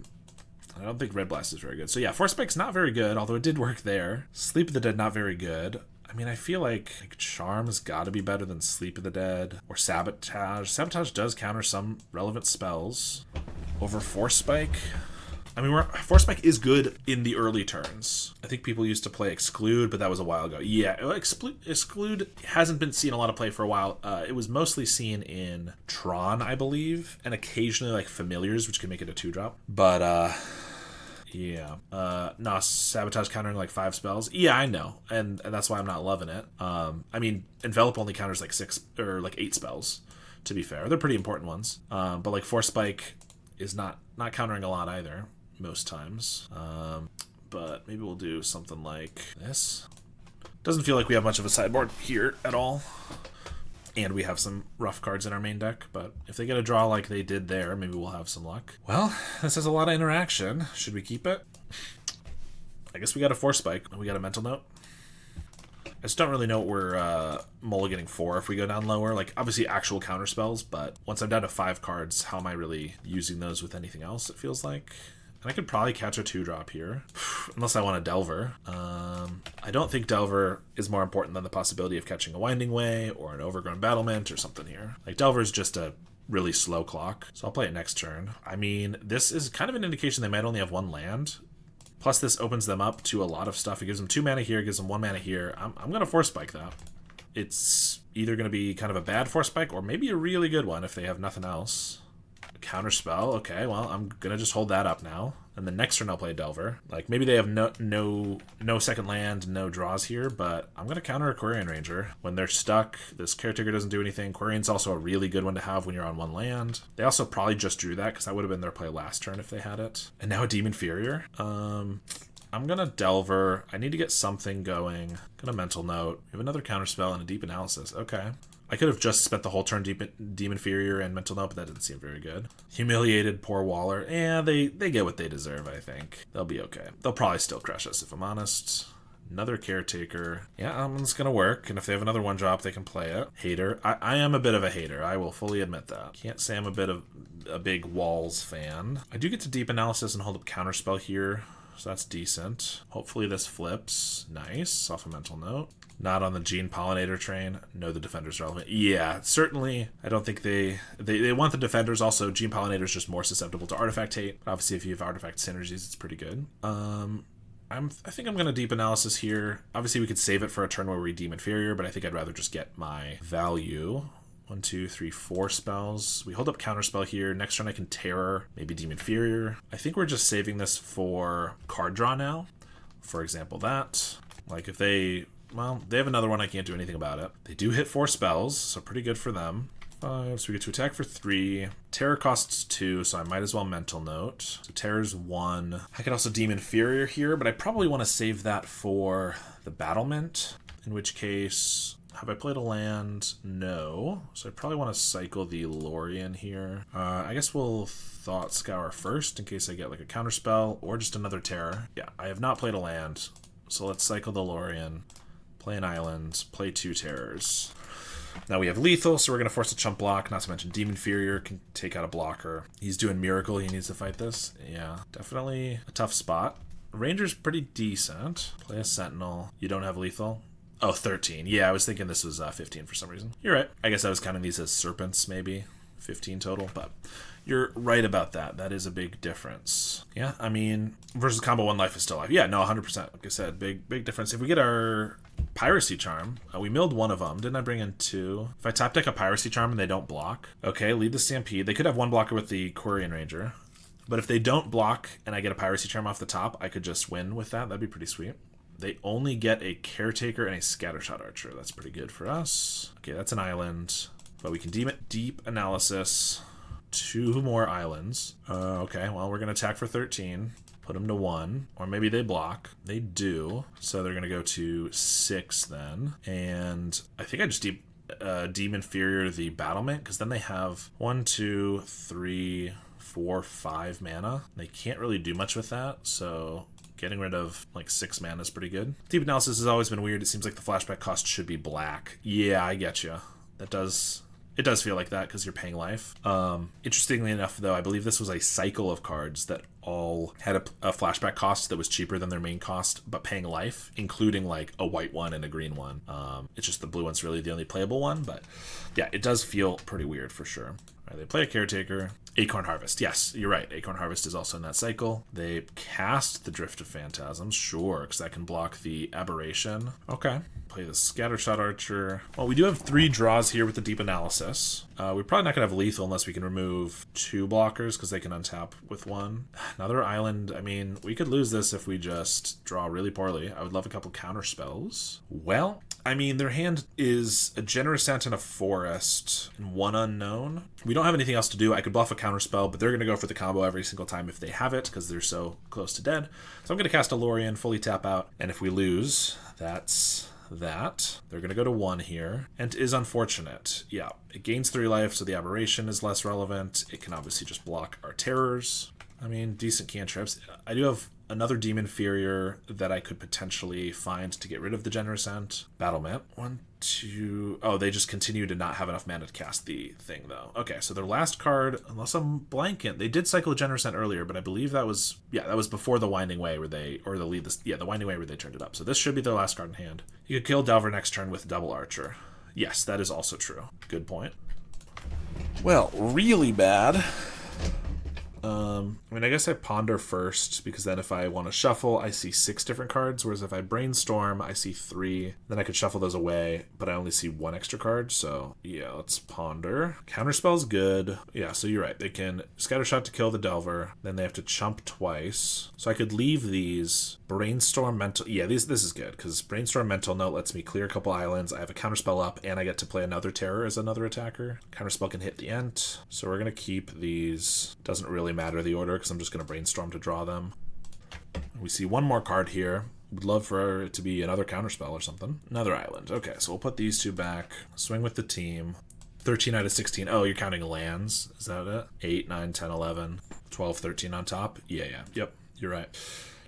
don't think Red Blast is very good. So yeah, Force Spike's not very good, although it did work there. Sleep of the Dead, not very good. I mean, I feel like Charm's got to be better than Sleep of the Dead or Sabotage. Sabotage does counter some relevant spells over Force Spike. I mean, Force Spike is good in the early turns. I think people used to play Exclude, but that was a while ago. Yeah, Exclude hasn't been seen a lot of play for a while. It was mostly seen in Tron, I believe, and occasionally like Familiars, which can make it a 2-drop. But yeah, no, Sabotage countering like 5 spells. Yeah, I know, and that's why I'm not loving it. I mean, Envelop only counters like 6 or like 8 spells. To be fair, they're pretty important ones. But like Force Spike is not countering a lot either. Most times, but maybe we'll do something like this. Doesn't feel like we have much of a sideboard here at all, and we have some rough cards in our main deck, but if they get a draw like they did there, maybe we'll have some luck. Well, this has a lot of interaction. Should we keep it? I guess we got a Force Spike. We got a Mental Note. I just don't really know what we're mulliganing for if we go down lower. Like, obviously actual counter spells, but once I'm down to 5 cards, how am I really using those with anything else, it feels like? And I could probably catch a 2-drop here, unless I want a Delver. I don't think Delver is more important than the possibility of catching a Winding Way or an Overgrown Battlement or something here. Like, Delver is just a really slow clock, so I'll play it next turn. I mean, this is kind of an indication they might only have 1 land. Plus, this opens them up to a lot of stuff. It gives them 2 mana here, it gives them 1 mana here. I'm going to Force Spike that. It's either going to be kind of a bad Force Spike or maybe a really good one if they have nothing else. Counter spell, okay, well, I'm gonna just hold that up now. And the next turn I'll play Delver. Like, maybe they have no second land, no draws here, but I'm gonna counter a Quarian Ranger. When they're stuck, this Caretaker doesn't do anything. Quarian's also a really good one to have when you're on 1 land. They also probably just drew that, because that would have been their play last turn if they had it. And now a Demon Furier. I'm gonna Delver. I need to get something going. Gonna Mental Note. We have another counter spell and a Deep Analysis. Okay. I could have just spent the whole turn Demon Furier and Mental Note, but that didn't seem very good. Humiliated, poor Waller. Yeah, they get what they deserve, I think. They'll be okay. They'll probably still crush us, if I'm honest. Another Caretaker. Yeah, it's gonna work, and if they have another 1-drop, they can play it. Hater. I am a bit of a hater. I will fully admit that. Can't say I'm a big Walls fan. I do get to Deep Analysis and hold up Counterspell here, so that's decent. Hopefully this flips. Nice. Off a Mental Note. Not on the Gene Pollinator train. No, the Defender's relevant. Yeah, certainly. I don't think they want the Defenders. Also, Gene Pollinator's just more susceptible to Artifact hate. But obviously, if you have Artifact synergies, it's pretty good. I think I'm going to deep analysis here. Obviously, we could save it for a turn where we deem inferior, but I think I'd rather just get my value. 1, 2, 3, 4 spells. We hold up counterspell here. Next turn I can terror, maybe deem inferior. I think we're just saving this for card draw now. For example, that. Like if they, well, they have another one, I can't do anything about it. They do hit 4 spells, so pretty good for them. 5, so we get to attack for 3. Terror costs 2, so I might as well mental note. So terror's 1. I could also deem inferior here, but I probably want to save that for the battlement, in which case, have I played a land? No. So I probably want to cycle the Lorien here. I guess we'll Thought Scour first in case I get like a counterspell or just another terror. Yeah, I have not played a land, so let's cycle the Lorien, play an island, play 2 terrors. Now we have lethal, so we're going to force a chump block, not to mention Demon Inferior can take out a blocker. He's doing Miracle, he needs to fight this. Yeah, definitely a tough spot. Ranger's pretty decent. Play a Sentinel. You don't have lethal? Oh, 13. Yeah, I was thinking this was 15 for some reason. You're right. I guess I was counting these as serpents, maybe. 15 total, but you're right about that. That is a big difference. Yeah, I mean, versus combo 1 life is still alive. Yeah, no, 100%. Like I said, big difference. If we get our Piracy Charm, we milled 1 of them. Didn't I bring in 2? If I top deck a Piracy Charm and they don't block, okay, lead the Stampede. They could have 1 blocker with the Quirion Ranger, but if they don't block and I get a Piracy Charm off the top, I could just win with that. That'd be pretty sweet. They only get a Caretaker and a Scattershot Archer. That's pretty good for us. Okay, that's an island, but we can deem it deep analysis. 2 more islands. Okay, well, we're going to attack for 13. Put them to 1. Or maybe they block. They do. So they're going to go to 6 then. And I think I just deem inferior the battlement, because then they have 1, 2, 3, 4, 5 mana. They can't really do much with that, so getting rid of like 6 mana is pretty good. Deep analysis has always been weird. It seems like the flashback cost should be black. Yeah, I get you. It does feel like that because you're paying life. Interestingly enough, though, I believe this was a cycle of cards that all had a flashback cost that was cheaper than their main cost, but paying life, including like a white one and a green one. It's just the blue one's really the only playable one, but yeah, it does feel pretty weird for sure. All right, they play a Caretaker. Acorn Harvest. Yes, you're right. Acorn Harvest is also in that cycle. They cast the Drift of Phantasms. Sure, because that can block the Aberration. Okay. Play the Scattershot Archer. Well, we do have 3 draws here with the Deep Analysis. We're probably not going to have lethal unless we can remove 2 blockers because they can untap with 1. Another island. I mean, we could lose this if we just draw really poorly. I would love a couple counter spells. Well, I mean, their hand is a Generous Ant and a Forest and 1 unknown. We don't have anything else to do. I could bluff a counterspell, but they're going to go for the combo every single time if they have it because they're so close to dead. So I'm going to cast a Lorien, fully tap out, and if we lose, that's that. They're going to go to 1 here, and is unfortunate. Yeah, it gains 3 life, so the Aberration is less relevant. It can obviously just block our terrors. I mean, decent cantrips. I do have another Demon Inferior that I could potentially find to get rid of the Generous Ant. Battlement. 1, 2... Oh, they just continue to not have enough mana to cast the thing, though. Okay, so their last card, unless I'm blanking, they did cycle a Generous Ant earlier, but I believe that was... Yeah, that was before the Winding Way where they... Or the lead... This, yeah, the Winding Way where they turned it up. So this should be their last card in hand. You could kill Delver next turn with Double Archer. Yes, that is also true. Good point. Well, really bad. I mean, I guess I ponder first, because then if I want to shuffle, I see 6 different cards, whereas if I brainstorm, I see 3. Then I could shuffle those away, but I only see 1 extra card, so yeah, let's ponder. Counterspell's good. Yeah, so you're right. They can Scattershot to kill the Delver, then they have to chump twice. So I could leave these. Brainstorm Mental... Yeah, this is good, because Brainstorm Mental Note lets me clear a couple islands, I have a counterspell up, and I get to play another Terror as another attacker. Counterspell can hit the Ent, so we're going to keep these. Doesn't really matter the order, because I'm just going to Brainstorm to draw them. We see 1 more card here. Would love for it to be another counterspell or something. Another island. Okay, so we'll put these 2 back. Swing with the team. 13 out of 16. Oh, you're counting lands. Is that it? 8, 9, 10, 11, 12, 13 on top? Yeah. Yep, you're right.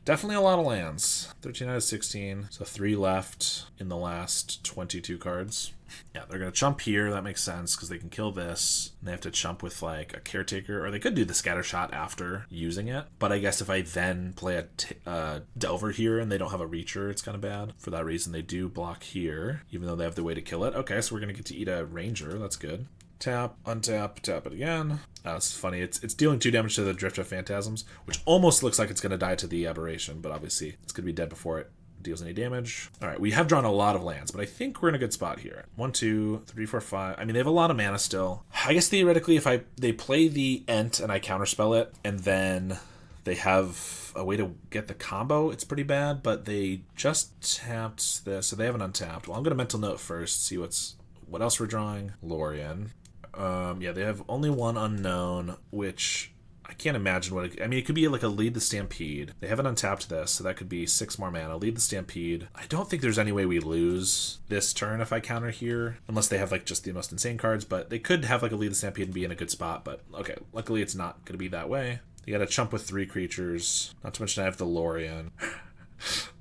Definitely a lot of lands. 13 out of 16. So 3 left in the last 22 cards. Yeah, they're going to chump here. That makes sense because they can kill this. And they have to chump with like a Caretaker. Or they could do the Scattershot after using it. But I guess if I then play a Delver here and they don't have a Reacher, it's kind of bad. For that reason, they do block here, even though they have the way to kill it. Okay, so we're going to get to eat a Ranger. That's good. Tap, untap, tap it again. This is funny. It's dealing 2 damage to the Drift of Phantasms, which almost looks like it's going to die to the Aberration, but obviously it's going to be dead before it deals any damage. All right, we have drawn a lot of lands, but I think we're in a good spot here. 1, 2, 3, 4, 5. I mean, they have a lot of mana still. I guess theoretically, if they play the Ent and I counterspell it, and then they have a way to get the combo, it's pretty bad, but they just tapped this, so they haven't untapped. Well, I'm going to mental note first, see what else we're drawing. Lorien. Yeah, they have only one unknown, which I can't imagine what I mean, it could be like a Lead the Stampede. They haven't untapped this, so that could be 6 more mana. Lead the Stampede. I don't think there's any way we lose this turn if I counter here, unless they have like just the most insane cards, but they could have like a Lead the Stampede and be in a good spot, but okay, luckily it's not going to be that way. You got to chump with 3 creatures, not to mention I have the Lorien.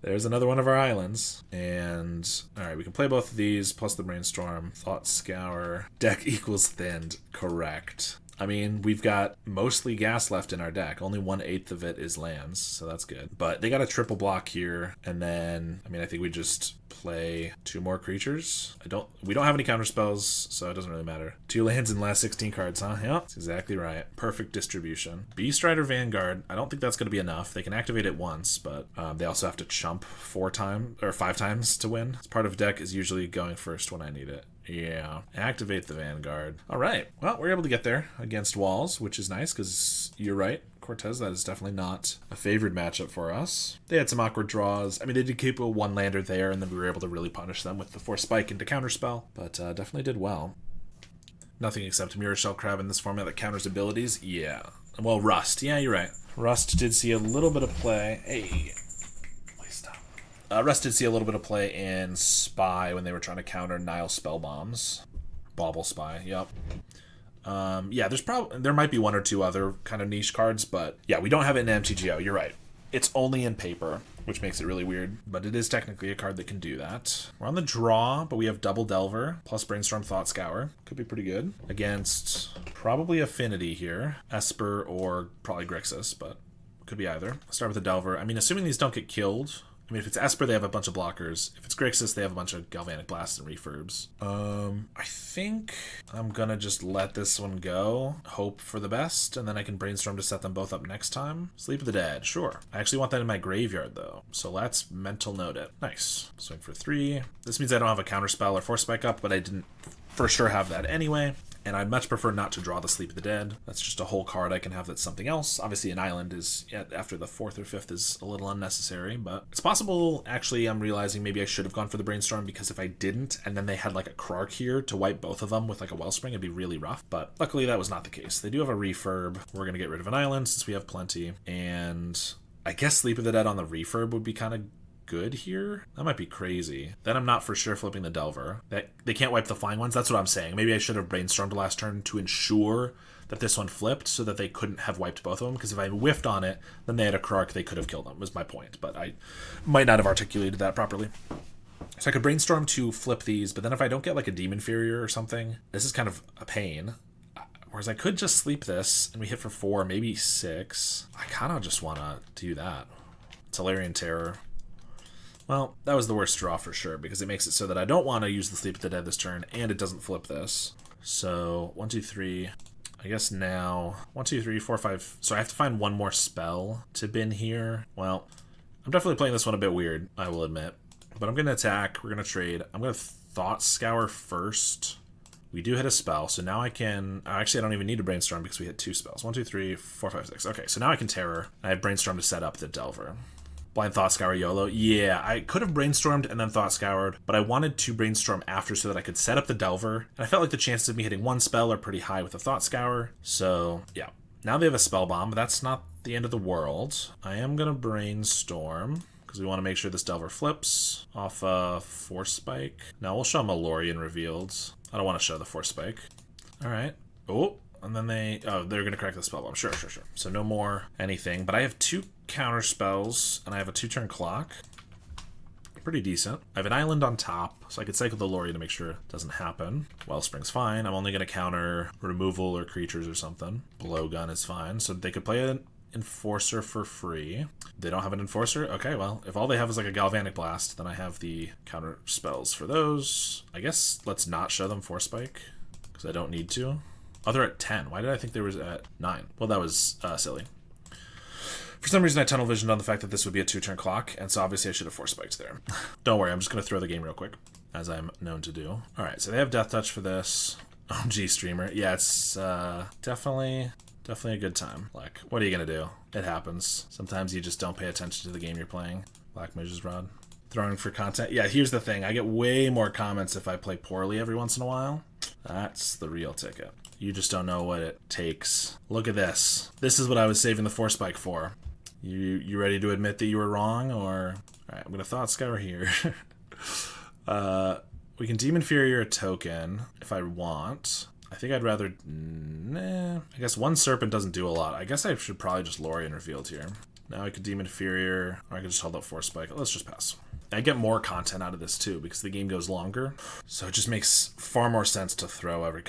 There's another one of our islands. And, alright, we can play both of these, plus the Brainstorm, Thought Scour. Deck equals thinned. Correct. I mean, we've got mostly gas left in our deck. Only 1/8 of it is lands, so that's good. But they got a triple block here, and then, I mean, I think we just play 2 more creatures. We don't have any counter spells, so it doesn't really matter. 2 lands in the last 16 cards, huh? Yeah, that's exactly right. Perfect distribution. Beast Rider Vanguard, I don't think that's going to be enough. They can activate it once, but they also have to chump 5 times to win. This part of deck is usually going first when I need it. Yeah. Activate the Vanguard. All right. Well, we're able to get there against walls, which is nice because you're right, Cortez, that is definitely not a favored matchup for us. They had some awkward draws. I mean, they did keep a 1-lander there, and then we were able to really punish them with the Force Spike into Counterspell, but definitely did well. Nothing except Mirror Shell Crab in this format that counters abilities. Yeah. Well, Rust. Yeah, you're right. Rust did see a little bit of play. Hey. Rust did see a little bit of play in Spy when they were trying to counter Nile Spell Bombs. Bauble Spy, yep. Yeah, there might be 1 or 2 other kind of niche cards, but yeah, we don't have it in MTGO, you're right. It's only in paper, which makes it really weird, but it is technically a card that can do that. We're on the draw, but we have double Delver, plus Brainstorm Thought Scour. Could be pretty good. Against probably Affinity here, Esper or probably Grixis, but could be either. Let's start with the Delver. I mean, assuming these don't get killed, I mean, if it's Esper, they have a bunch of blockers. If it's Grixis, they have a bunch of Galvanic Blasts and Refurbs. I think I'm gonna just let this one go, hope for the best, and then I can Brainstorm to set them both up next time. Sleep of the Dead, sure. I actually want that in my graveyard, though, so let's mental note it. Nice. Swing for 3. This means I don't have a Counterspell or Force Spike up, but I didn't for sure have that anyway. And I'd much prefer not to draw the Sleep of the Dead. That's just a whole card I can have that's something else. Obviously, an island is, after the 4th or 5th, is a little unnecessary, but it's possible, actually, I'm realizing maybe I should have gone for the Brainstorm, because if I didn't, and then they had like a Krark here to wipe both of them with like a Wellspring, it'd be really rough. But luckily, that was not the case. They do have a Refurb. We're going to get rid of an island since we have plenty. And I guess Sleep of the Dead on the Refurb would be kind of good here. That might be crazy. Then I'm not for sure flipping the Delver. They can't wipe the flying ones. That's what I'm saying. Maybe I should have Brainstormed last turn to ensure that this one flipped so that they couldn't have wiped both of them, because if I whiffed on it, then they had a Krark, they could have killed them, was my point. But I might not have articulated that properly. So I could Brainstorm to flip these, but then if I don't get like a Demon Inferior or something, this is kind of a pain. Whereas I could just sleep this and we hit for 4, maybe 6. I kind of just want to do that. Tolarian Terror. Well, that was the worst draw for sure, because it makes it so that I don't want to use the Sleep of the Dead this turn, and it doesn't flip this. So, 1, 2, 3. I guess now, 1, 2, 3, 4, 5. So I have to find 1 more spell to bin here. Well, I'm definitely playing this one a bit weird, I will admit. But I'm going to attack, we're going to trade. I'm going to Thought Scour first. We do hit a spell, so now I can... Actually, I don't even need to Brainstorm because we hit 2 spells. 1, 2, 3, 4, 5, 6. Okay, so now I can Terror. I have Brainstorm to set up the Delver. Blind Thought Scour YOLO. Yeah, I could have Brainstormed and then Thought Scoured, but I wanted to Brainstorm after so that I could set up the Delver, and I felt like the chances of me hitting 1 spell are pretty high with a Thought Scour, so yeah. Now they have a Spell Bomb, but that's not the end of the world. I am going to Brainstorm, because we want to make sure this Delver flips off a Force Spike. Now we'll show them a Lorien revealed. I don't want to show the Force Spike. Alright. Oh, and then they're going to crack the Spell Bomb. Sure. So no more anything, but I have 2 counter spells, and I have a 2-turn clock. Pretty decent. I have an island on top, so I could cycle the Lorien to make sure it doesn't happen. Wellspring's fine. I'm only going to counter removal or creatures or something. Blowgun is fine, so they could play an Enforcer for free. They don't have an Enforcer? Okay, well, if all they have is like a Galvanic Blast, then I have the counter spells for those. I guess let's not show them Force Spike, because I don't need to. Oh, they're at 10. Why did I think there was at 9? Well, that was silly. For some reason, I tunnel visioned on the fact that this would be a 2-turn clock, and so obviously I should have force spiked there. Don't worry, I'm just going to throw the game real quick, as I'm known to do. All right, so they have Death Touch for this. OG streamer. Yeah, it's definitely a good time. Like, what are you going to do? It happens. Sometimes you just don't pay attention to the game you're playing. Black Mage's Rod. Throwing for content. Yeah, here's the thing. I get way more comments if I play poorly every once in a while. That's the real ticket. You just don't know what it takes. Look at this. This is what I was saving the force spike for. You ready to admit that you were wrong, or... Alright, I'm gonna Thought Scour here. We can Demon Inferior a token if I want. I think I'd rather... Nah. I guess one Serpent doesn't do a lot. I guess I should probably just Lorien Revealed here. Now I could Demon Inferior, or I could just hold up Force Spike. Let's just pass. I get more content out of this too because the game goes longer, so it just makes far more sense to throw every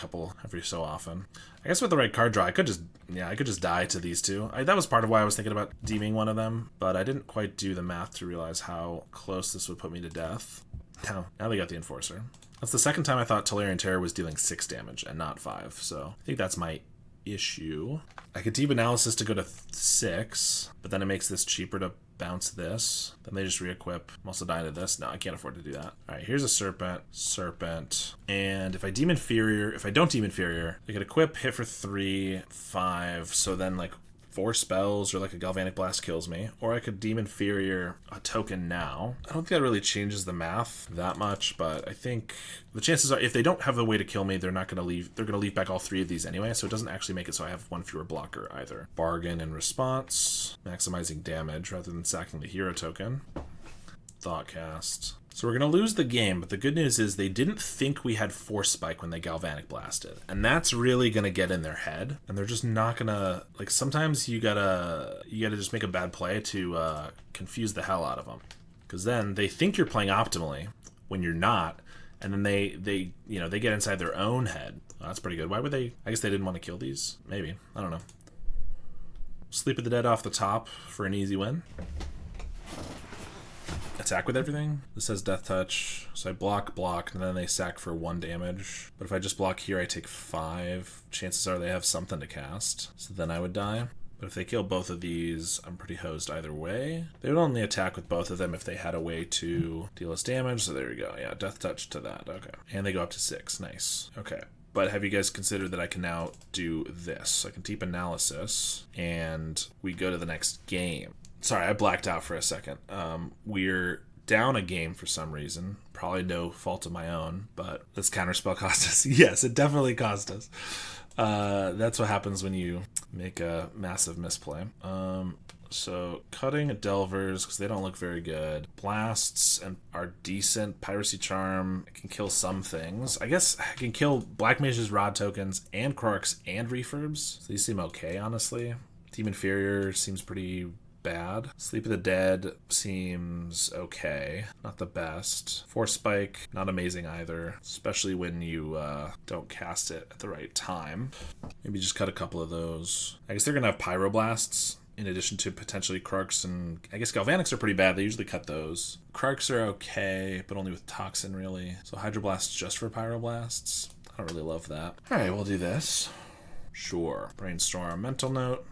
so often. I guess with the right card draw, I could just die to these two. That was part of why I was thinking about deeming one of them, but I didn't quite do the math to realize how close this would put me to death. Now they got the Enforcer. That's the second time I thought Tolarian Terror was dealing 6 damage and not 5, so I think that's my issue. I could Deep Analysis to go to 6, but then it makes this cheaper to bounce this. Then they just re-equip. I'm also dying to this. No, I can't afford to do that. Alright, here's a Serpent. And if I Deem Inferior, if I don't Deem Inferior, I could equip, hit for 3, 5, so then like 4 spells or like a Galvanic Blast kills me. Or I could Deem Inferior a token now. I don't think that really changes the math that much, but I think the chances are if they don't have the way to kill me, they're not going to leave. They're going to leave back all 3 of these anyway, so it doesn't actually make it so I have 1 fewer blocker either. Bargain in response, maximizing damage rather than sacking the hero token. Thoughtcast. So we're going to lose the game, but the good news is they didn't think we had Force Spike when they Galvanic Blasted. And that's really going to get in their head. And they're just not going to... Like, sometimes you gotta just make a bad play to confuse the hell out of them. Because then they think you're playing optimally when you're not. And then they get inside their own head. Oh, that's pretty good. Why would they... I guess they didn't want to kill these. Maybe. I don't know. Sleep of the Dead off the top for an easy win. Attack with everything. This has Death Touch, so I block, and then they sack for 1 damage. But if I just block here, I take 5. Chances are they have something to cast, so then I would die. But if they kill both of these, I'm pretty hosed either way. They would only attack with both of them if they had a way to deal us damage, so there we go. Yeah, Death Touch to that. Okay. And they go up to 6. Nice. Okay. But have you guys considered that I can now do this? I can Deep Analysis, and we go to the next game. Sorry, I blacked out for a second. We're down a game for some reason. Probably no fault of my own, but this counterspell cost us. Yes, it definitely cost us. That's what happens when you make a massive misplay. So cutting Delvers, because they don't look very good. Blasts and are decent. Piracy Charm can kill some things. I guess I can kill Black Mage's Rod tokens and Crocs and Refurbs. So these seem okay, honestly. Team Inferior seems pretty bad. Sleep of the Dead seems okay. Not the best. Force Spike, not amazing either. Especially when you don't cast it at the right time. Maybe just cut a couple of those. I guess they're going to have Pyroblasts in addition to potentially Krarks, and I guess Galvanics are pretty bad. They usually cut those. Krarks are okay, but only with Toxin, really. So Hydroblasts just for Pyroblasts. I don't really love that. Alright, we'll do this. Sure. Brainstorm. Mental Note.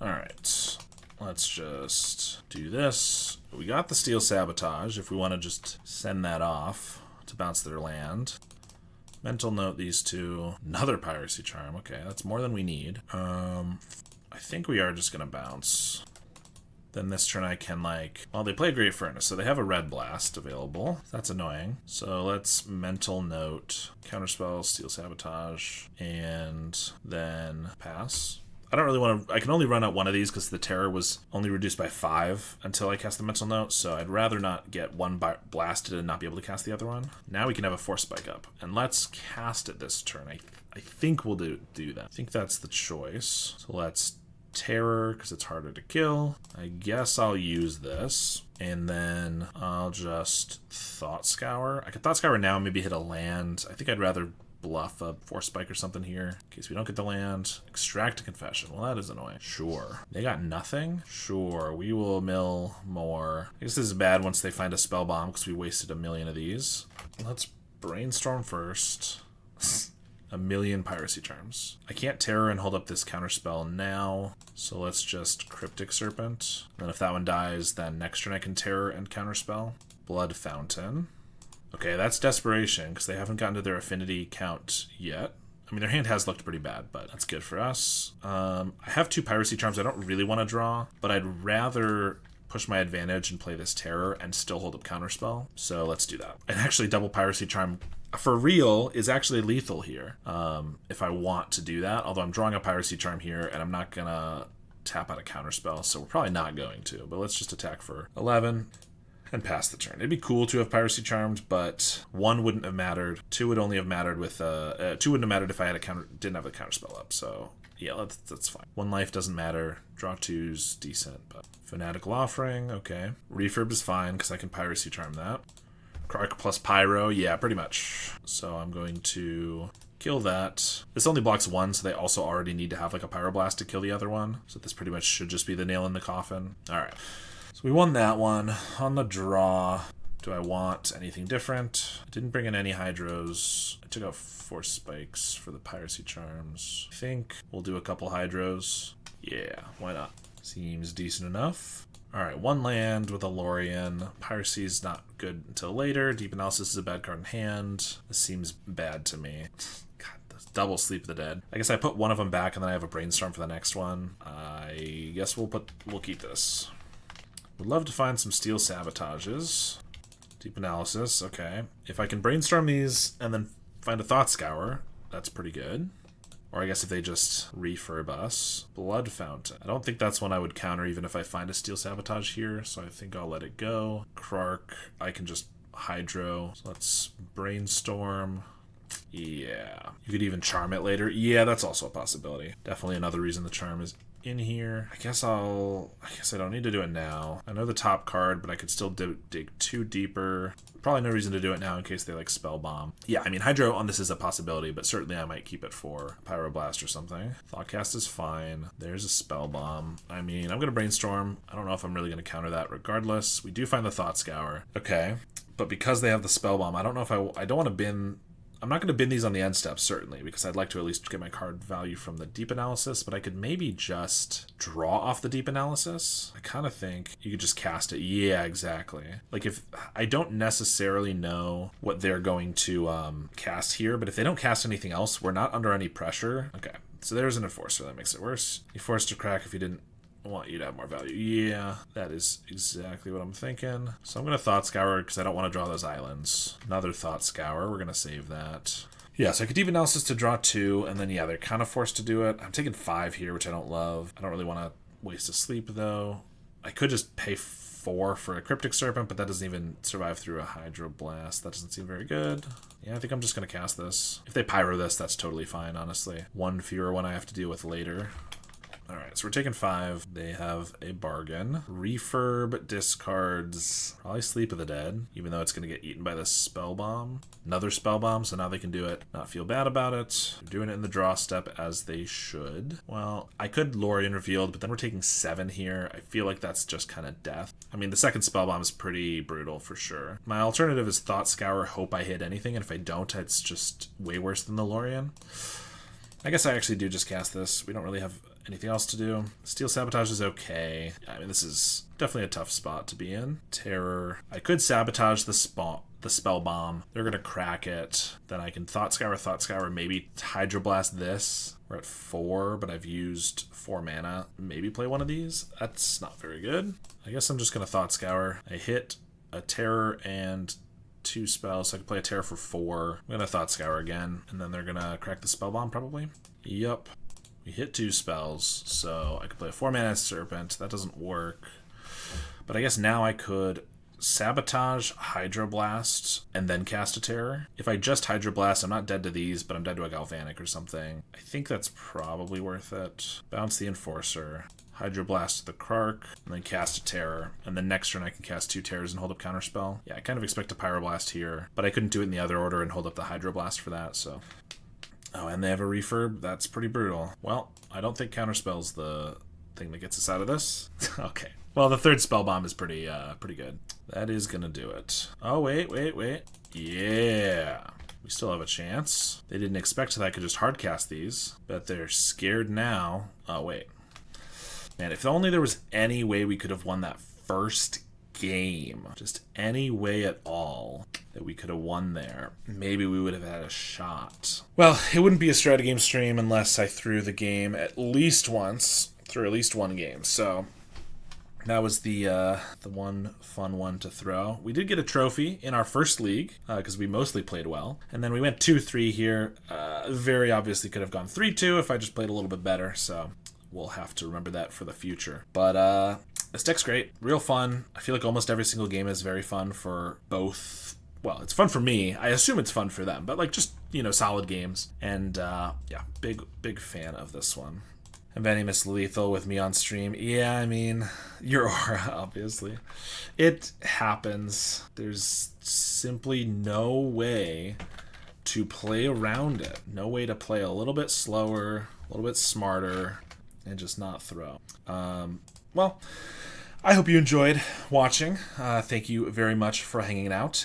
Alright, let's just do this. We got the Steel Sabotage if we want to just send that off to bounce their land. Mental Note these 2. Another Piracy Charm. Okay, that's more than we need. I think we are just going to bounce. Then this turn I can well, they play Great Furnace, so they have a Red Blast available. That's annoying. So let's Mental Note, Counterspell, Steel Sabotage, and then pass. I don't really want to... I can only run out one of these because the Terror was only reduced by 5 until I cast the Mental Note, so I'd rather not get one blasted and not be able to cast the other one. Now we can have a Force Spike up. And let's cast it this turn. I think we'll do that. I think that's the choice. So let's Terror, because it's harder to kill. I guess I'll use this. And then I'll just Thought Scour. I could Thought Scour now and maybe hit a land. I think I'd rather bluff a Force Spike or something here in case we don't get the land. Extract a Confession. Well, that is annoying. Sure. They got nothing? Sure. We will mill more. I guess this is bad once they find a Spell Bomb because we wasted a million of these. Let's brainstorm first. A million piracy charms. I can't terror and hold up this counterspell now, so let's just Cryptic Serpent. Then if that one dies, then next turn I can terror and counterspell. Blood Fountain. Okay, that's desperation, because they haven't gotten to their affinity count yet. I mean, their hand has looked pretty bad, but that's good for us. I have 2 piracy charms I don't really want to draw, but I'd rather push my advantage and play this terror and still hold up counterspell. So let's do that. And actually double piracy charm for real is actually lethal here, if I want to do that. Although I'm drawing a piracy charm here and I'm not gonna tap out a counterspell, so we're probably not going to, but let's just attack for 11 and pass the turn. It'd be cool to have piracy charmed, but 1 wouldn't have mattered. 2 would only have mattered with 2 wouldn't have mattered if I had didn't have the counterspell up. So yeah, that's fine. 1 life doesn't matter. Draw 2's decent, but Fanatical Offering, okay. Refurb is fine because I can piracy charm that. Krark plus Pyro, yeah, pretty much. So I'm going to kill that. This only blocks 1, so they also already need to have like a Pyroblast to kill the other one. So this pretty much should just be the nail in the coffin. All right, so we won that one. On the draw, do I want anything different? I didn't bring in any Hydros. I took out 4 spikes for the piracy charms. I think we'll do a couple Hydros. Yeah, why not? Seems decent enough. Alright, 1 land with a Lorien. Piracy's not good until later. Deep Analysis is a bad card in hand. This seems bad to me. God, this double Sleep of the Dead. I guess I put one of them back and then I have a Brainstorm for the next one. I guess we'll keep this. Would love to find some Steel Sabotages. Deep Analysis, okay. If I can Brainstorm these and then find a Thought Scour, that's pretty good. Or I guess if they just refurb us. Blood Fountain. I don't think that's one I would counter even if I find a Steel Sabotage here, so I think I'll let it go. Krark, I can just Hydro. So let's Brainstorm. Yeah. You could even Charm it later. Yeah, that's also a possibility. Definitely another reason the Charm is in here. I guess I don't need to do it now. I know the top card, but I could still dig 2 deeper. Probably no reason to do it now in case they like Spell Bomb. Yeah, I mean, Hydro on this is a possibility, but certainly I might keep it for Pyroblast or something. Thoughtcast is fine. There's a Spell Bomb. I mean, I'm gonna Brainstorm. I don't know if I'm really gonna counter that regardless. We do find the Thought Scour. Okay, but because they have the Spell Bomb, I don't know if I don't want to bin. I'm not going to bin these on the end steps, certainly, because I'd like to at least get my card value from the Deep Analysis, but I could maybe just draw off the Deep Analysis. I kind of think you could just cast it. Yeah, exactly. Like, if I don't necessarily know what they're going to cast here, but if they don't cast anything else, we're not under any pressure. Okay, so there's an Enforcer. That makes it worse. You forced to crack if you didn't want you to have more value. Yeah, that is exactly what I'm thinking. So I'm going to Thought Scour because I don't want to draw those islands. Another Thought Scour. We're going to save that. Yeah, so I could Deep Analysis to draw 2, and then, yeah, they're kind of forced to do it. I'm taking 5 here, which I don't love. I don't really want to waste a sleep, though. I could just pay 4 for a Cryptic Serpent, but that doesn't even survive through a Hydroblast. That doesn't seem very good. Yeah, I think I'm just going to cast this. If they Pyro this, that's totally fine, honestly. 1 fewer one I have to deal with later. Alright, so we're taking 5. They have a bargain. Refurb discards probably Sleep of the Dead, even though it's going to get eaten by the Spell Bomb. Another Spell Bomb, so now they can do it. Not feel bad about it. They're doing it in the draw step as they should. Well, I could Lorien Revealed, but then we're taking 7 here. I feel like that's just kind of death. I mean, the second Spell Bomb is pretty brutal for sure. My alternative is Thought Scour, hope I hit anything, and if I don't, it's just way worse than the Lorien. I guess I actually do just cast this. We don't really have anything else to do. Steel Sabotage is okay. I mean, this is definitely a tough spot to be in. Terror. I could Sabotage the Spell Bomb. They're going to crack it. Then I can Thought Scour, maybe Hydroblast this. We're at 4, but I've used 4 mana. Maybe play one of these. That's not very good. I guess I'm just going to Thought Scour. I hit a Terror and 2 spells, so I can play a Terror for 4. I'm going to Thought Scour again, and then they're going to crack the Spell Bomb probably. Yup. We hit 2 spells, so I could play a 4-mana Serpent. That doesn't work. But I guess now I could Sabotage, Hydroblast, and then cast a Terror. If I just Hydroblast, I'm not dead to these, but I'm dead to a Galvanic or something. I think that's probably worth it. Bounce the Enforcer, Hydroblast the Krark, and then cast a Terror. And then next turn I can cast 2 Terrors and hold up Counterspell. Yeah, I kind of expect a Pyroblast here, but I couldn't do it in the other order and hold up the Hydroblast for that, so... Oh, and they have a Refurb? That's pretty brutal. Well, I don't think Counterspell's the thing that gets us out of this. Okay. Well, the third Spell Bomb is pretty good. That is gonna do it. Oh, wait. Yeah. We still have a chance. They didn't expect that I could just hardcast these, but they're scared now. Oh, wait. Man, if only there was any way we could have won that first game. Just any way at all that we could have won there. Maybe we would have had a shot. Well, it wouldn't be a StrataGames stream unless I threw the game at least once. Threw at least one game, so... that was the one fun one to throw. We did get a trophy in our first league because we mostly played well. And then we went 2-3 here. Very obviously could have gone 3-2 if I just played a little bit better. So we'll have to remember that for the future. But this deck's great. Real fun. I feel like almost every single game is very fun for both. Well, it's fun for me. I assume it's fun for them. But like just, you know, solid games. And yeah, big fan of this one. And Benny Miss Lethal with me on stream. Yeah, I mean, your aura, obviously. It happens. There's simply no way to play around it. No way to play a little bit slower, a little bit smarter, and just not throw. Well, I hope you enjoyed watching. Thank you very much for hanging out.